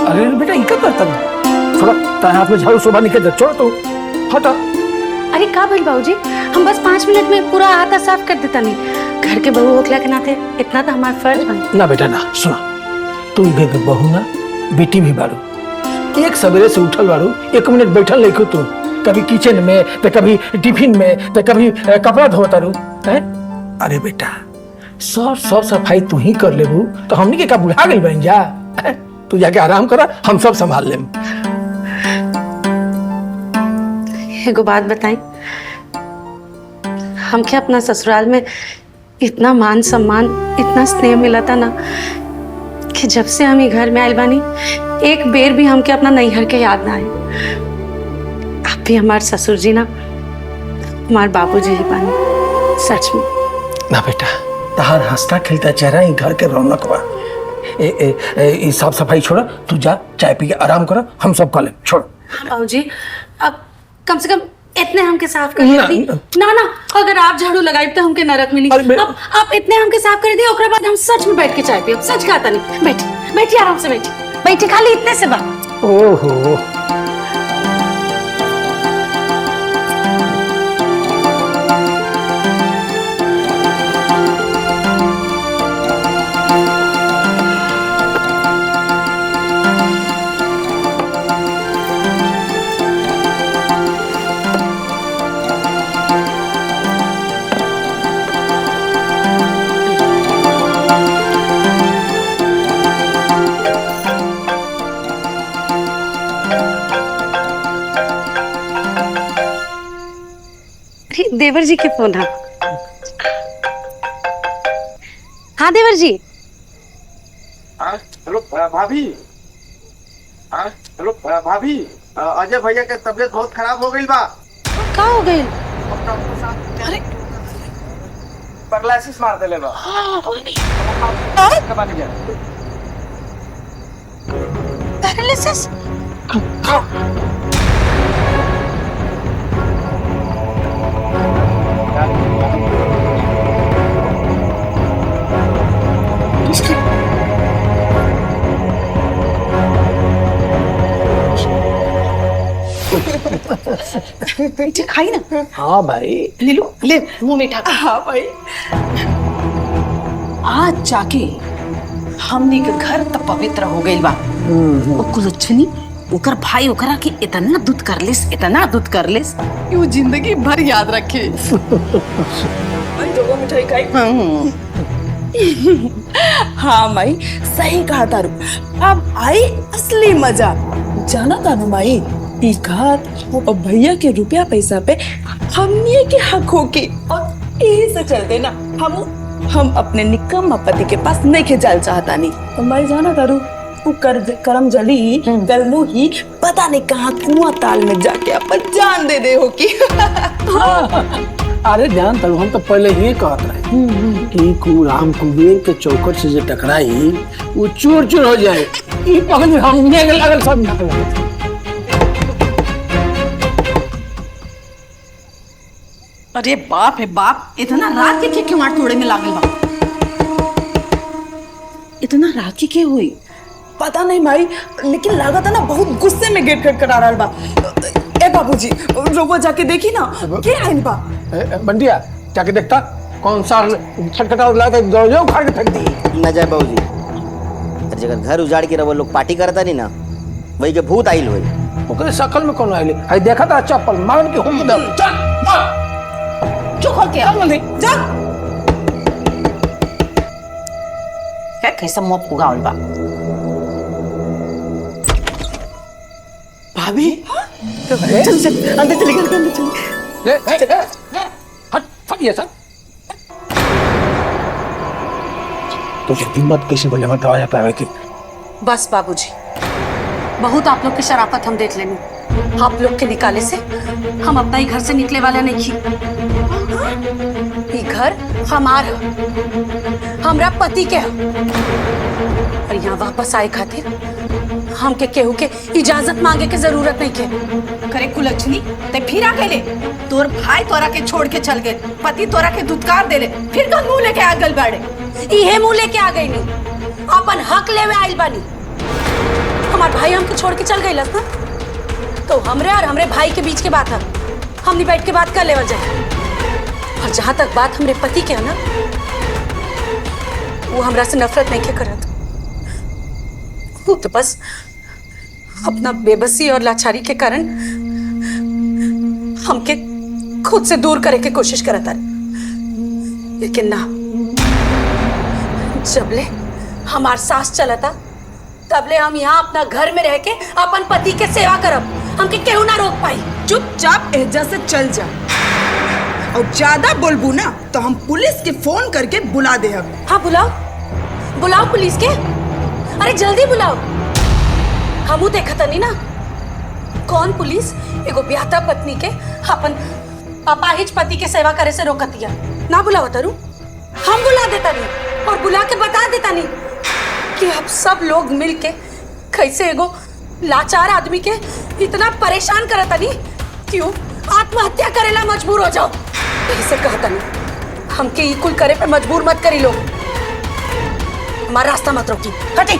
अरे बेटा ये क्या करता है? थोड़ा ताए हाथ में झाड़ू शोभा निकल जा, छोड़ तो हटा। अरे का भइल बाबूजी, हम बस 5 मिनट में पूरा हाथा साफ कर देता नहीं। घर के बहू होखला के नाते इतना तो हमारा फर्ज बन। ना बेटा ना, सुना, तू घर के बहू ना बेटी भी बारू। एक सवेरे से उठल बारू, 1 मिनट बैठल नहीं तू, कभी किचन में तो कभी टिफिन में तो कभी कपड़ा धोता रू है। अरे बेटा, सब सफाई तू ही कर लेबू तो हमनी के का बुढ़ा गई बन जा। तू जाके आराम करा, हम सब संभाल लेम। एगो बात बताई, हमके अपना ससुराल में इतना मान सम्मान, इतना स्नेह मिला था ना कि जब से हम ये घर में आयल बानी एक बेर भी हमके अपना नैहर के याद ना आए। आप भी हमारे ससुर जी ना हमारे बाबूजी ही बानी, सच में। ना बेटा, तहार हंसता खिलता चेहरा ही घर के रौनक बा। ए साफ सफाई छोड़ा, तू जा चाय पी के आराम करा, हम सब कर ले। छोड़ बाबूजी, अब कम से कम इतने हमके साफ कर दी ना। ना अगर आप झाड़ू लगाई तो हमके नरक मिली। अब आप इतने हमके साफ कर दी, ओकरा बाद हम सच में बैठ के चाय पियब। सच कहता नहीं। बैठी आराम से बैठी, खाली इतने से बात। ओहो, देवर जी के फोन है। हाँ देवर जी। हेलो भाभी। हेलो भाभी, अजय भैया के तबीयत बहुत खराब हो गई बा। का हो गई? अरे पैरालिसिस मार देले बा। पैरालिसिस? खाई ना। हाँ भाई, ले लो, ले मुंह में ठाक। हाँ भाई। आज जाके हमने के घर तक पवित्र हो गई बा। ओ कुलच्छनी ओकर भाई ओकरा के इतना दूध कर लेस, इतना दूध कर लेस, यू जिंदगी भर याद रखे। भाई दो मिठाई खाई। हाँ माई, सही कहा तारू। अब आई असली मजा। जाना तानू माई, ई घर और भैया के रुपया पैसा पे हमने के हक होके, और यही से चलते ना हम अपने निकम्मा पति के पास नहीं के जाल चाहता नहीं। तो माई जाना तारू, वो करम जली गलमू ही पता नहीं कहाँ कुआं ताल में जाके अपन जान दे हो की। अरे ध्यान तलो, हम तो पहले ही कहत रहे कि राम कुबेर के चौकट से जो टकराई वो चूर चूर हो जाए। ई पकड़ हम लगल सब निकल। अरे बाप रे बाप, इतना रात के क्यों तोड़े में लागल बा? इतना रात के हुई? पता नहीं माई, लेकिन लागत है ना बहुत गुस्से में गेट खटखटा रहा बा। ए बाबूजी, रोबो जाके देखी ना क्या है बा। बंटिया जाके देखता कौन सा खटखटा लाके दरवाजा उखाड़ के फेंक दी। ना जाए बाबूजी, जगह घर उजाड़ के रहो लोग पार्टी करता नहीं ना, वही के भूत आइल हुई। ओकरे शकल में कौन आइले? आई देखा था चप्पल मारन के हुम दे। चल चुप हो के आओ मंदी, जा। कैसा मुंह पुगावल बा। भाभी चल चल अंदर चले गए, अंदर चले। हट ये सब तो हिम्मत कैसे बोले मत दवाया पावे की। बस बाबूजी, बहुत आप लोग की शराफत हम देख लेंगे। आप लोग के निकाले से हम अपना ही घर से निकले वाला नहीं थी। ये घर हमार है, हमरा पति के है, और यहाँ वापस आए खातिर हमके केहू के इजाजत मांगे के जरूरत नहीं के। करे कुलच्छनी, ते फिर आ गए ले। तोर भाई तोरा के छोड़ के चल गए, पति तोरा के दुत्कार देले, फिर कौन मुंह लेके आ गल बाड़े? इहे मुंह लेके आ गई नहीं, अपन हक लेवे आइल बानी। हमार भाई हमके छोड़ के चल गई लस ना, तो हमरे और हमरे भाई के बीच के बात है, हमने बैठ के बात कर लेवल जाए। और जहां तक बात हमरे पति के है ना, वो हमरा से नफरत नहीं के करत। वो तो बस अपना बेबसी और लाचारी के कारण हमके खुद से दूर करे के कोशिश करता है। लेकिन ना, जबले हमार सास चलता तबले हम यहाँ अपना घर में रह के अपन पति के सेवा करब, हमके केहू ना रोक पाई। चुपचाप एहजा से चल जा, और ज्यादा बोलबू ना तो हम पुलिस के फोन करके बुला दे। हाँ बुलाओ, बुलाओ पुलिस के। अरे जल्दी बुलाओ। हमू देखा नहीं ना कौन पुलिस एगो ब्याहता पत्नी के अपन अपाहिज पति के सेवा करे से रोकतिया। ना बुलाओ तरु, हम बुला देता नहीं और बुला के बता देता नहीं कि अब सब लोग मिलके कैसे एगो लाचार आदमी के इतना परेशान करता नहीं क्यों आत्महत्या करेला मजबूर हो जाओ। ऐसे कहता नहीं, हमके ई कुल करे पे मजबूर मत करी लो। हमारा रास्ता मत रोकी, हटी।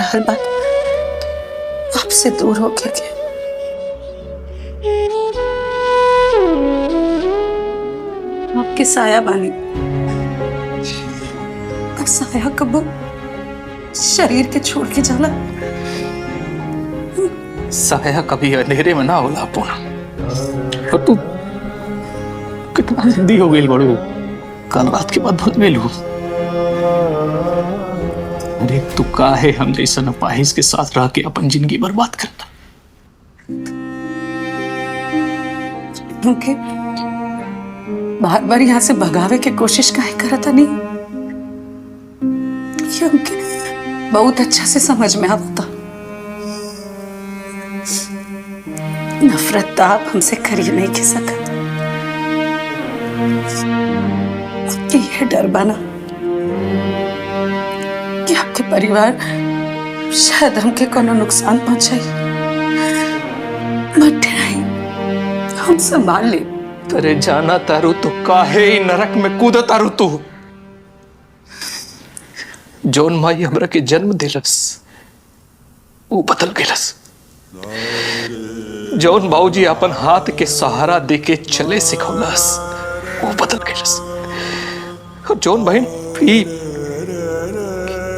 रहल बात आपसे दूर हो गया के। आपके साया बानी, और साया कबो शरीर के छोड़ के जाला। साया कभी अंधेरे में ना होला पूनम। और तू कितना जल्दी हो गई बड़ू, कल रात के बाद भूल गई लू। अरे तू काहे हम जैसा अपाहिज के साथ रह के अपन जिंदगी बर्बाद करता। क्योंकि बार बार यहाँ से भगावे की कोशिश काहे करता नहीं, क्योंकि बहुत अच्छा से समझ में आता नफरत तो आप हमसे करी नहीं के सकत। आपके यह डर बना कि आपके परिवार शायद हमके कोनो नुकसान पहुंचाई। मत डराई, हम संभाल ले। तेरे जाना तारू तो काहे ही नरक में कूदा तारू तू। जौन माई हमरा के जन्म दिलस वो बदल गेलस। जौन बाबूजी अपन हाथ के सहारा दे के चले सिखौलस वो बदल गेलस। और जौन बहन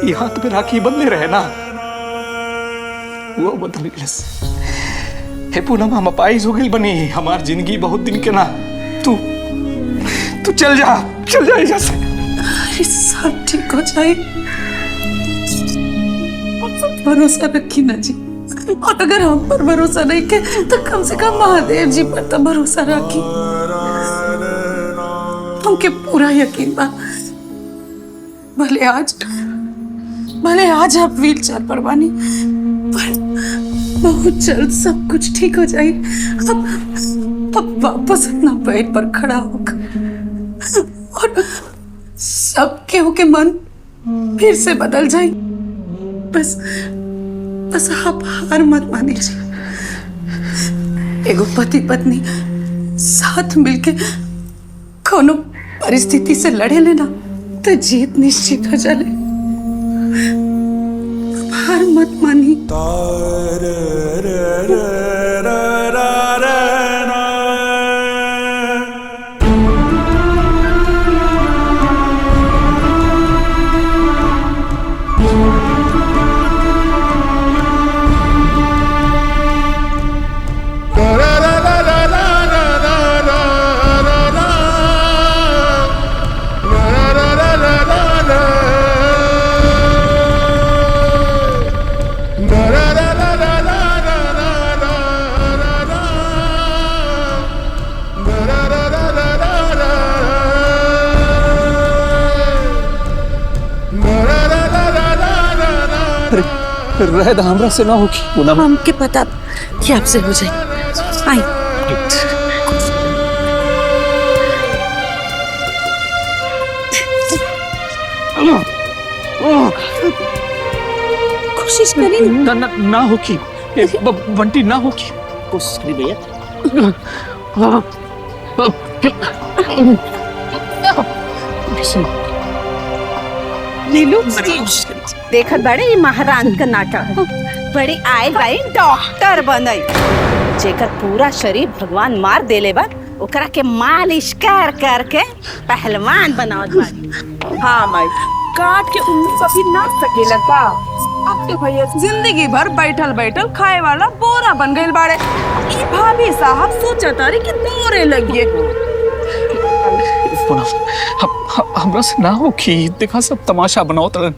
ये हाथ में राखी बंधे रहे ना वो बदल गेलस। हे पूनम हम अपाइज हो गई बनी, हमार जिंदगी बहुत दिन के ना। तू चल जा यहाँ से। अरे सब ठीक हो जाए, भरोसा रखी ना जी। और अगर हम पर भरोसा नहीं के तो कम से कम महादेव जी पर तो भरोसा रखी। हमके पूरा यकीन बा भले आज आप व्हील चेयर पर बानी, पर बहुत जल्द सब कुछ ठीक हो जाए। अब वापस अपना पेट पर खड़ा होकर और सब केहू के मन फिर से बदल जाए। बस आप हार मत मानिए। एगो पति पत्नी साथ मिलके कोनो परिस्थिति से लड़े लेना तो जीत निश्चित हो जाए। हार मत मानी। रहद हमरा से ना होगी पूनम। हमके पता कि आपसे हो जाए। आई कोशिश करी ना होगी बंटी, ना होगी। कोशिश करी भैया। नीलू देखत बड़े ये महारानी का नाटक बड़ी आयल बाई डॉक्टर बनई, जेकर पूरा शरीर भगवान मार देले बा ओकरा के मालिश कर कर के पहलवान बनावत बाड़ी। हाँ माई, काट के उन्हें कभी ना सकेला का। अब तो भैया जिंदगी भर बैठल बैठल खाए वाला बोरा बन गए बाड़े। ई भाभी साहब सोचता रही कि दौरे लगिए। हमरा से ना होगी, देखा सब तमाशा बनाओ तरन।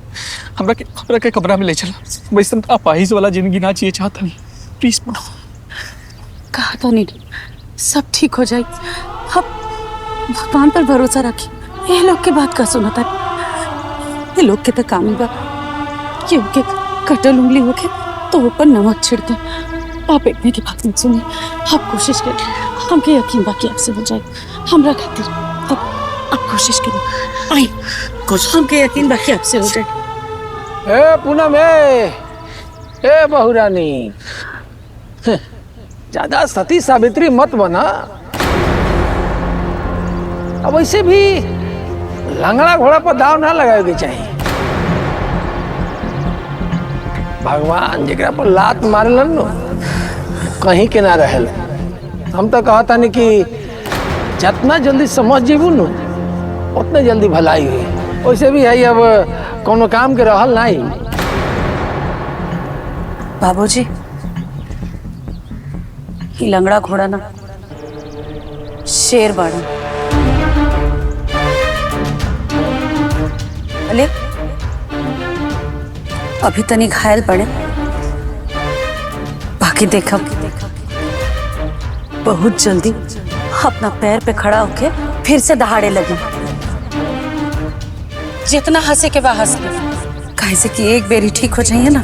हमरा के कमरा में ले चला। वैसे अपाहिज वाला जिंदगी ना चाहिए चाहता नहीं। प्लीज बनाओ। कहा तो नहीं सब ठीक हो जाए। अब भगवान पर भरोसा रखी। ये लोग के बात का सुना था, ये लोग के तो काम ही बा कि उनके कटल उंगली होके तो ऊपर नमक छिड़के। आप एक की बात मत सुनिए, आप कोशिश करिए। हमके यकीन बाकी आपसे हो जाए। हमरा खातिर अब कोशिश करिए। आई कुछ हमके यकीन बाकी आपसे हो जाए। ए पूनम, ए बहुरानी, ज्यादा सती सावित्री मत बना। अब वैसे भी लंगड़ा घोड़ा पर दाव ना लगाए चाहिए। भगवान जरा पर लात मारलन नो कहीं के ना रहल। हम तो कहता नहीं कि जितना जल्दी समझ जेबू नु उतने जल्दी भलाई हुई। वैसे भी है अब कोनो काम के रहल नहीं। बाबूजी ये लंगड़ा घोड़ा ना शेर बाड़ा। अले अभी तनी घायल पड़े, बाकी देखा बहुत जल्दी अपना पैर पे खड़ा होके फिर से दहाड़े लगे। जितना हंसे के वह हंस ले, कैसे कि एक बेरी ठीक हो जाइए ना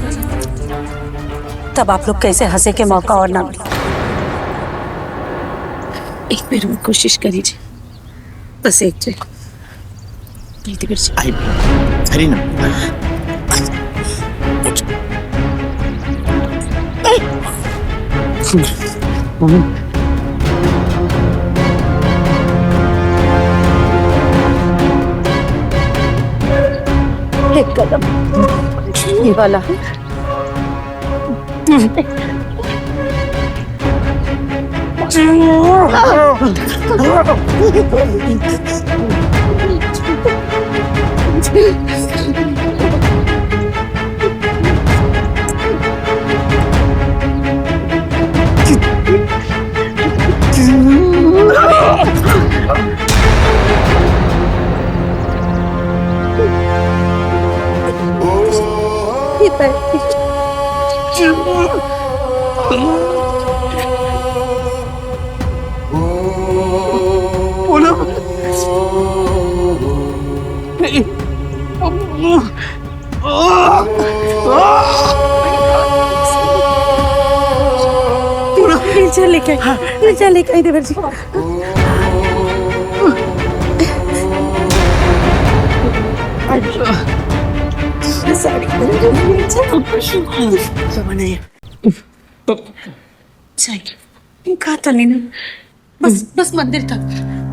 तब आप लोग कैसे हंसे के मौका और ना मिले। एक बार और कोशिश करिए, बस एक बार। अरे ना एक कदम ये वाला लेके आई देवर जी। कहा था लेना, बस बस मंदिर तक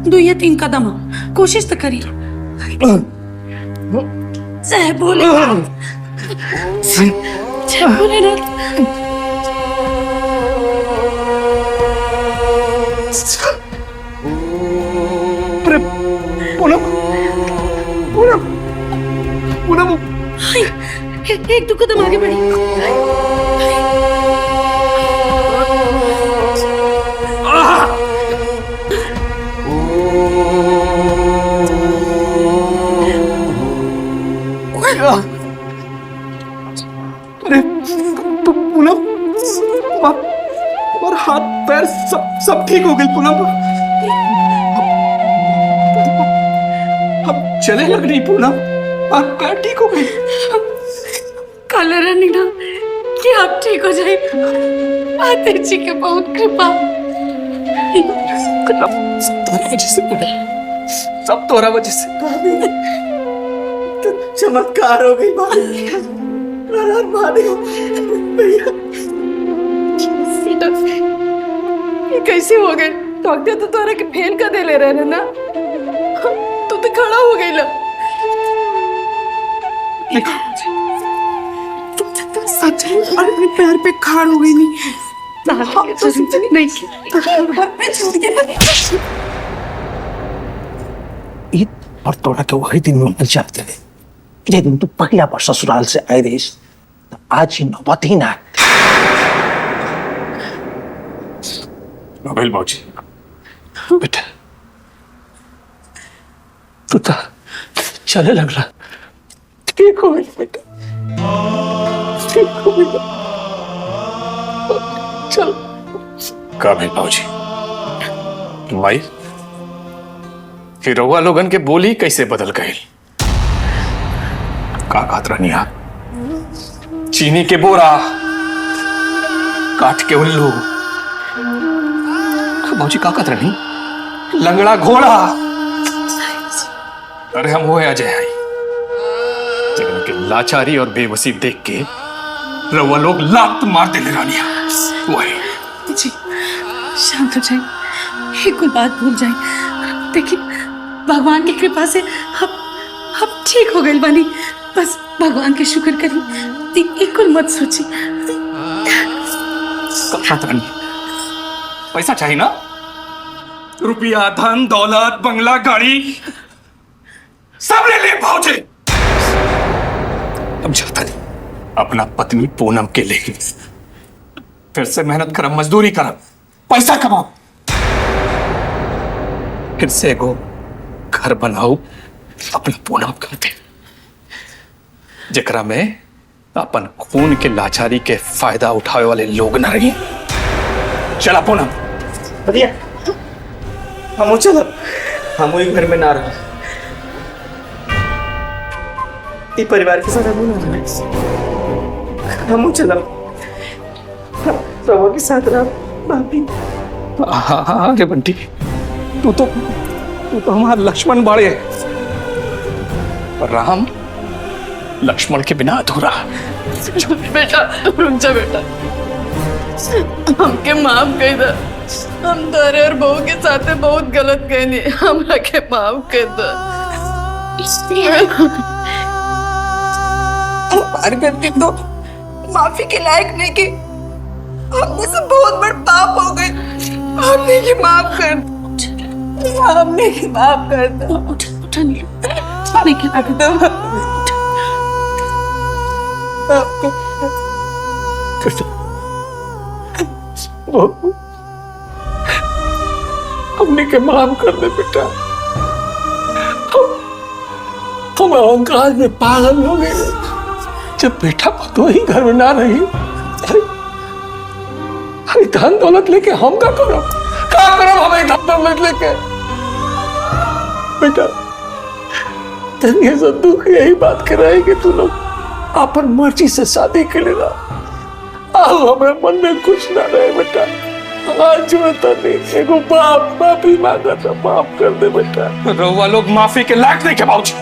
2 या 3 कदम, कोशिश तो करिए। जय भोलेनाथ, जय भोलेनाथ। एक 2 कदम आगे बढ़ी। अरे पूनम, और हाथ पैर सब ठीक हो गए पूनम। हम चले लग रही पूनम, हाथ पैर ठीक हो गए। काला रानी ना कि आप ठीक हो जाए, माता जी की बहुत कृपा। सब तोरा वजह से चमत्कार हो गई भैया। ये कैसे हो गए? डॉक्टर तो तोरा के फेल का दे ले रहे ना, तू तो खड़ा हो गई ला। सच है, अपने पैर पे खाड़ हो गई नहीं। ईद और तोड़ा के वही दिन में मर जाते थे। जे दिन तू पहला बार ससुराल से आए रही, आज ही नौबत ही ना। नोबेल बाबूजी, बेटा तू तो चले लग रहा, ठीक हो गई बेटा, ठीक हो गई। चल का भाई बाबूजी, माई हिरोवा लोगन के बोली कैसे बदल गए? का कहत रहनी आप? चीनी के बोरा, काठ के उल्लू, बाबूजी का कहत रहनी? लंगड़ा घोड़ा। अरे हम वो है अजय आई, जगन के लाचारी और बेबसी देख के रउआ लोग लात मार दे ले रानिया। वो है जी, शांत हो जाए, एक कुल बात भूल जाए। देखिए भगवान की कृपा से अब ठीक हो गई बनी, बस भगवान के शुक्र करिए। बिल्कुल मत सोची। रानी पैसा चाहिए ना? रुपया, धन दौलत, बंगला, गाड़ी सब ले ले पहुंचे। अब जाता नहीं अपना पत्नी पूनम के लिए फिर से मेहनत करम, मजदूरी करम, पैसा कमाओ, फिर से एगो घर बनाओ अपना पूनम करते, जेकरा में अपन खून के लाचारी के फायदा उठावे वाले लोग न रही। चला पूनम भैया हम चलो, हम वही घर में ना रहो, ये परिवार के साथ हम चलो, प्रभु के साथ रहो भाभी। हाँ हाँ रे बंटी, तू तो हमारा लक्ष्मण बाड़े, पर राम लक्ष्मण के बिना अधूरा। बेटा रुक जा बेटा, हमके माफ कर दे, हम तारे और बहू के साथ बहुत गलत कहनी, हमरा के माफ कर दे। हमारी गलती तो माफी के लायक नहीं की, हमने से बहुत बड़ा पाप हो गए, हमने की माफ कर दो, हमने की माफ कर दो। उठा नहीं हमने के माफ कर दे बेटा, हम अहंकार में पागल हो गए। जब बेटा तो ही घर में ना रही, अरे धन दौलत लेके हम क्या करो हमें धन दौलत लेके। बेटा तेरे से दुख यही बात कराई कि तू लोग अपन मर्जी से शादी के लिए ना, हमें मन में कुछ ना रहे बेटा। आज मैं तने एगो बाप माफी मांगा था, माफ कर दे बेटा। रहुआ लोग माफी के लायक नहीं के बाबूजी।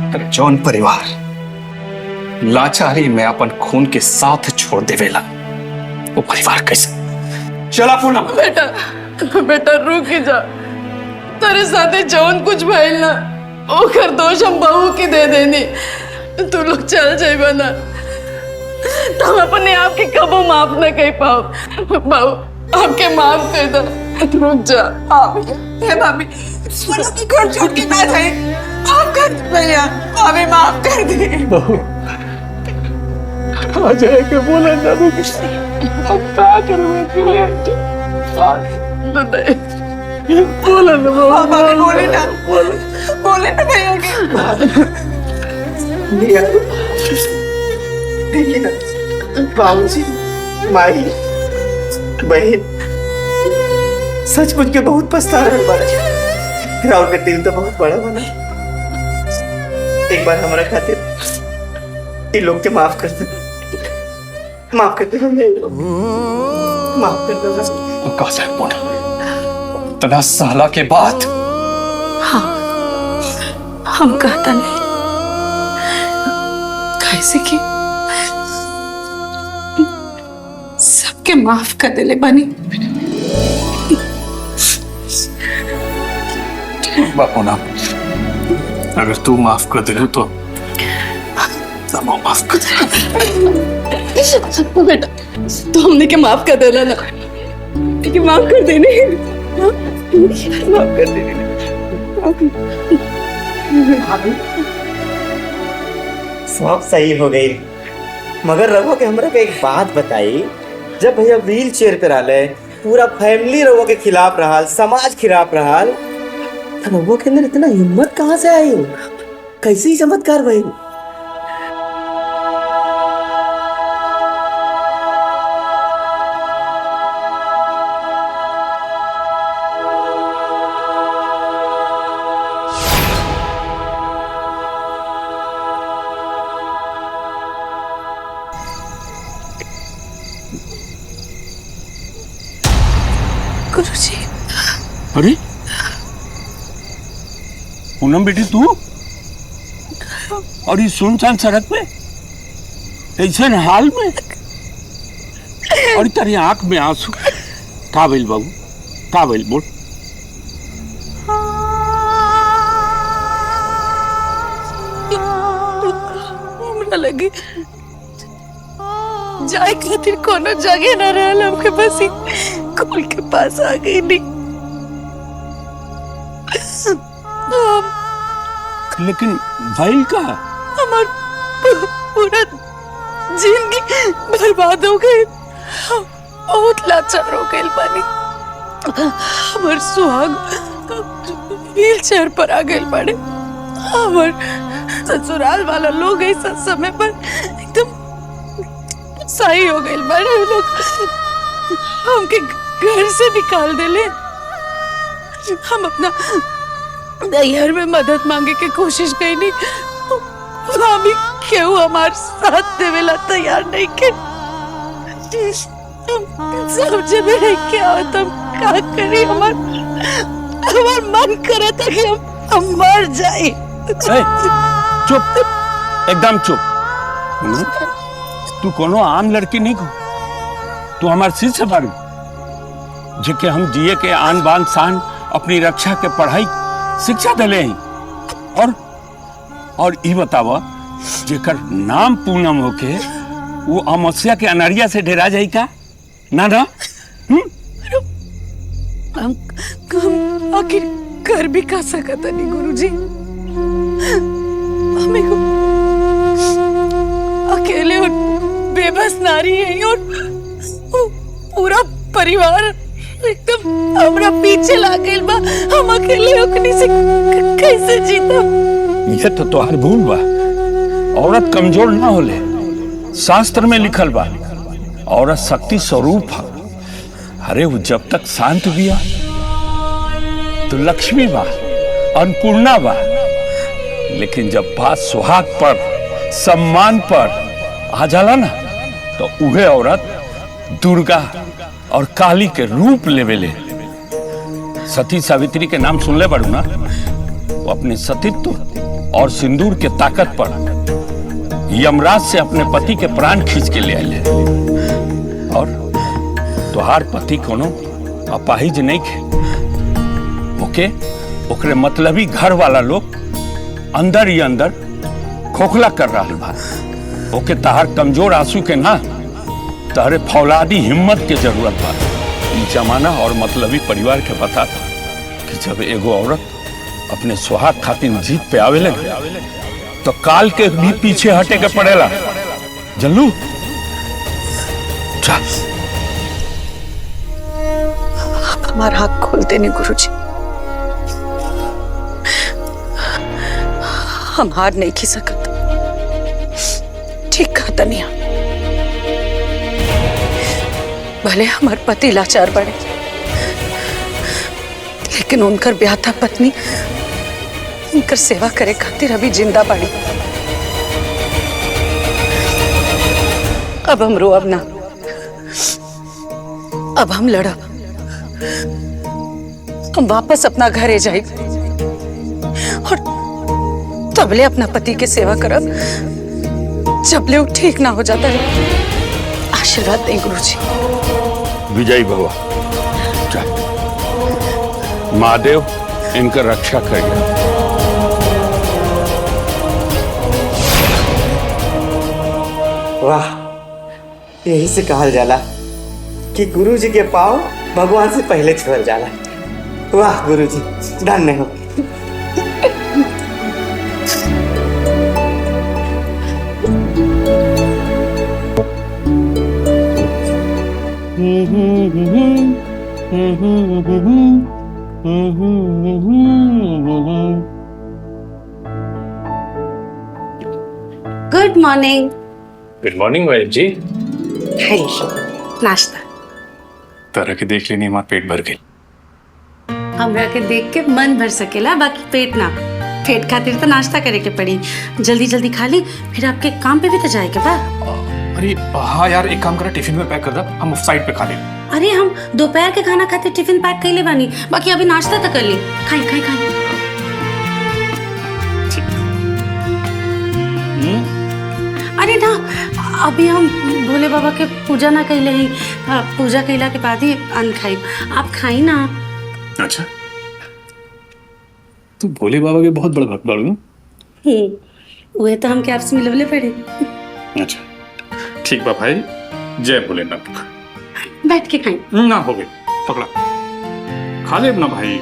अरे जौन परिवार लाचारी में अपन खून के साथ छोड़ देवेला, वो परिवार कैसे? चला पूनम। बेटा रुक जा, तेरे साथे जौन कुछ भइल ना, ओकर दोष हम बहू के दे देनी, तू लोग चल जाइबा ना, तुम अपने आप के कबो माफ न कर पाओ। बहू आपके माफ कर दो, रुक जा। हे भाभी, घर छोड़ के ना जाए, माफ कर दे भैया, हमें माफ कर दे। आ जाए के बोला ना, रुक अब क्या करूँ बोला ना बोले ना भैया के। देखिए ना बाबूजी, माई, बहन, सचमुच के बहुत पछता रहे बारे। राहुल का दिल तो बहुत बड़ा बना, एक बार हमारा खातिर इन लोग के माफ कर दे, माफ कर दे, माफ कर दे। कैसे पूनम, इतना साला के बाद? हाँ, हम कहता नहीं, कैसे कि सबके माफ कर देले बनी। पूनम, अगर तू माफ कर दे तो माफ कर दे। बेटा तो हमने के माफ कर देना ना, कि माफ कर देने, माफ कर देने। सब सही हो गई, मगर रघु के हमरा के एक बात बताई, जब भैया व्हील चेयर पे रहले, पूरा फैमिली रघु के खिलाफ रहा, समाज खिलाफ रहा, तो रघु के अंदर इतना हिम्मत कहाँ से आई? कैसे ही चमत्कार भाई? गुरुजी। अरे पूनम बेटी, तू और इस सुनसान सड़क पे ऐसे हाल में, और तेरी आंख में आंसू, का भइल बाबू, का भइल बोल? हमरा लगे जाए खातिर कोनो जगह न रहल हमके बस ही कुल के पास आ गई नहीं। लेकिन भाई का हमार पूरा जिंदगी बर्बाद हो गई। हम बहुत लाचार हो गए बानी। हमार सुहाग व्हील चेयर पर आ गए बड़े। हमार ससुराल वाला लोग ऐसा समय पर एकदम सही हो गए बड़े। लोग हमके घर से निकाल देले। हम अपना नैहर में मदद मांगे के कोशिश कई नहीं, वहाँ भी क्यों हमारे साथ देवेला तैयार नहीं के। समझे में नहीं क्या होता, क्या करी। हमार मन करे था कि हम मर जाए। चुप, एकदम चुप। तू कोनो आम लड़की नहीं को, तू हमारे सिर से बारू जेके हम जिए के आन बान शान अपनी रक्षा के पढ़ाई शिक्षा दिले हैं। और ई बतावा जेकर नाम पूनम होके वो अमावस्या के अनरिया से डेरा जाई का ना ना? हम आखिर कर भी का सकता नहीं गुरुजी। हमें को अकेले और बेबस नारी है और पूरा परिवार एकदम हमरा पीछे लागल बा। हम अकेले ओकनी से कैसे जीता? ये तो तोहार भूल बा। औरत कमजोर ना होले, शास्त्र में लिखल बा औरत शक्ति स्वरूप है। अरे वो जब तक शांत बिया तो लक्ष्मी बा, अन्नपूर्णा बा। लेकिन जब बात सुहाग पर, सम्मान पर आ जाला ना तो उहे औरत दुर्गा और काली के रूप लेवेले। सती सावित्री के नाम सुन ले बड़ू ना? वो अपने सतीत्व और सिंदूर के ताकत पर यमराज से अपने पति के प्राण खींच के ले आए। और तुहार पति कोनो अपाहिज नहीं खे। ओकरे मतलबी घर वाला लोग अंदर ही अंदर खोखला कर रहा बा। ओके तहार कमजोर आंसू के ना, तहरे फौलादी हिम्मत के जरूरत बा। ई जमाना और मतलबी परिवार के बता था कि जब एगो औरत अपने सुहाग खातिर जीत पे आवेले तो काल के भी पीछे हटे के पड़ेला। जल्लू चल। हमारा हाथ खोल देने गुरुजी। हम हार नहीं खी सकत। ठीक कहा तनिया। भले हमारे पति लाचार बड़े, लेकिन उनकर ब्याहता पत्नी उनकर सेवा करे खातिर अभी जिंदा बाड़ी। अब हम रोअब ना, अब हम लड़ब। हम वापस अपना घरे जाए और तबले अपना पति के सेवा करब जबले वो ठीक ना हो जाता है। आशीर्वाद दें गुरुजी। विजयी भवा। महादेव इनका रक्षा करिए। वाह, यही से कहल जाला कि गुरु जी के पाँव भगवान से पहले छुअल जाला। वाह गुरु जी, धन्य हो। Good morning. Good morning wife जी। नाश्ता तरह के देख लेनी, हमारा पेट भर गई। हमरा के देख के मन भर सकेला, बाकी पेट ना। पेट खातिर तो नाश्ता करे के पड़ी। जल्दी जल्दी खा ली, फिर आपके काम पे भी तो जाए के बा। अरे हाँ यार, एक काम करा, टिफिन में पैक कर दो, हम ऑफ साइड पे खा ले। अरे हम दोपहर के खाना खाते टिफिन पैक कर ले बानी, बाकी अभी नाश्ता तो कर ली। खाई खाई खाई। अरे ना, अभी हम भोले बाबा के पूजा ना कैले ही। पूजा कैला के बाद ही अन्न खाई। आप खाई ना। अच्छा, तू भोले बाबा के बहुत बड़ा भक्त बाड़ू। वही तो हम के आपसे मिलवले पड़े। अच्छा ठीक बा भाई, जय भोलेनाथ। बैठ के खाएं। ना हो गई, पकड़ा खा ले ना भाई।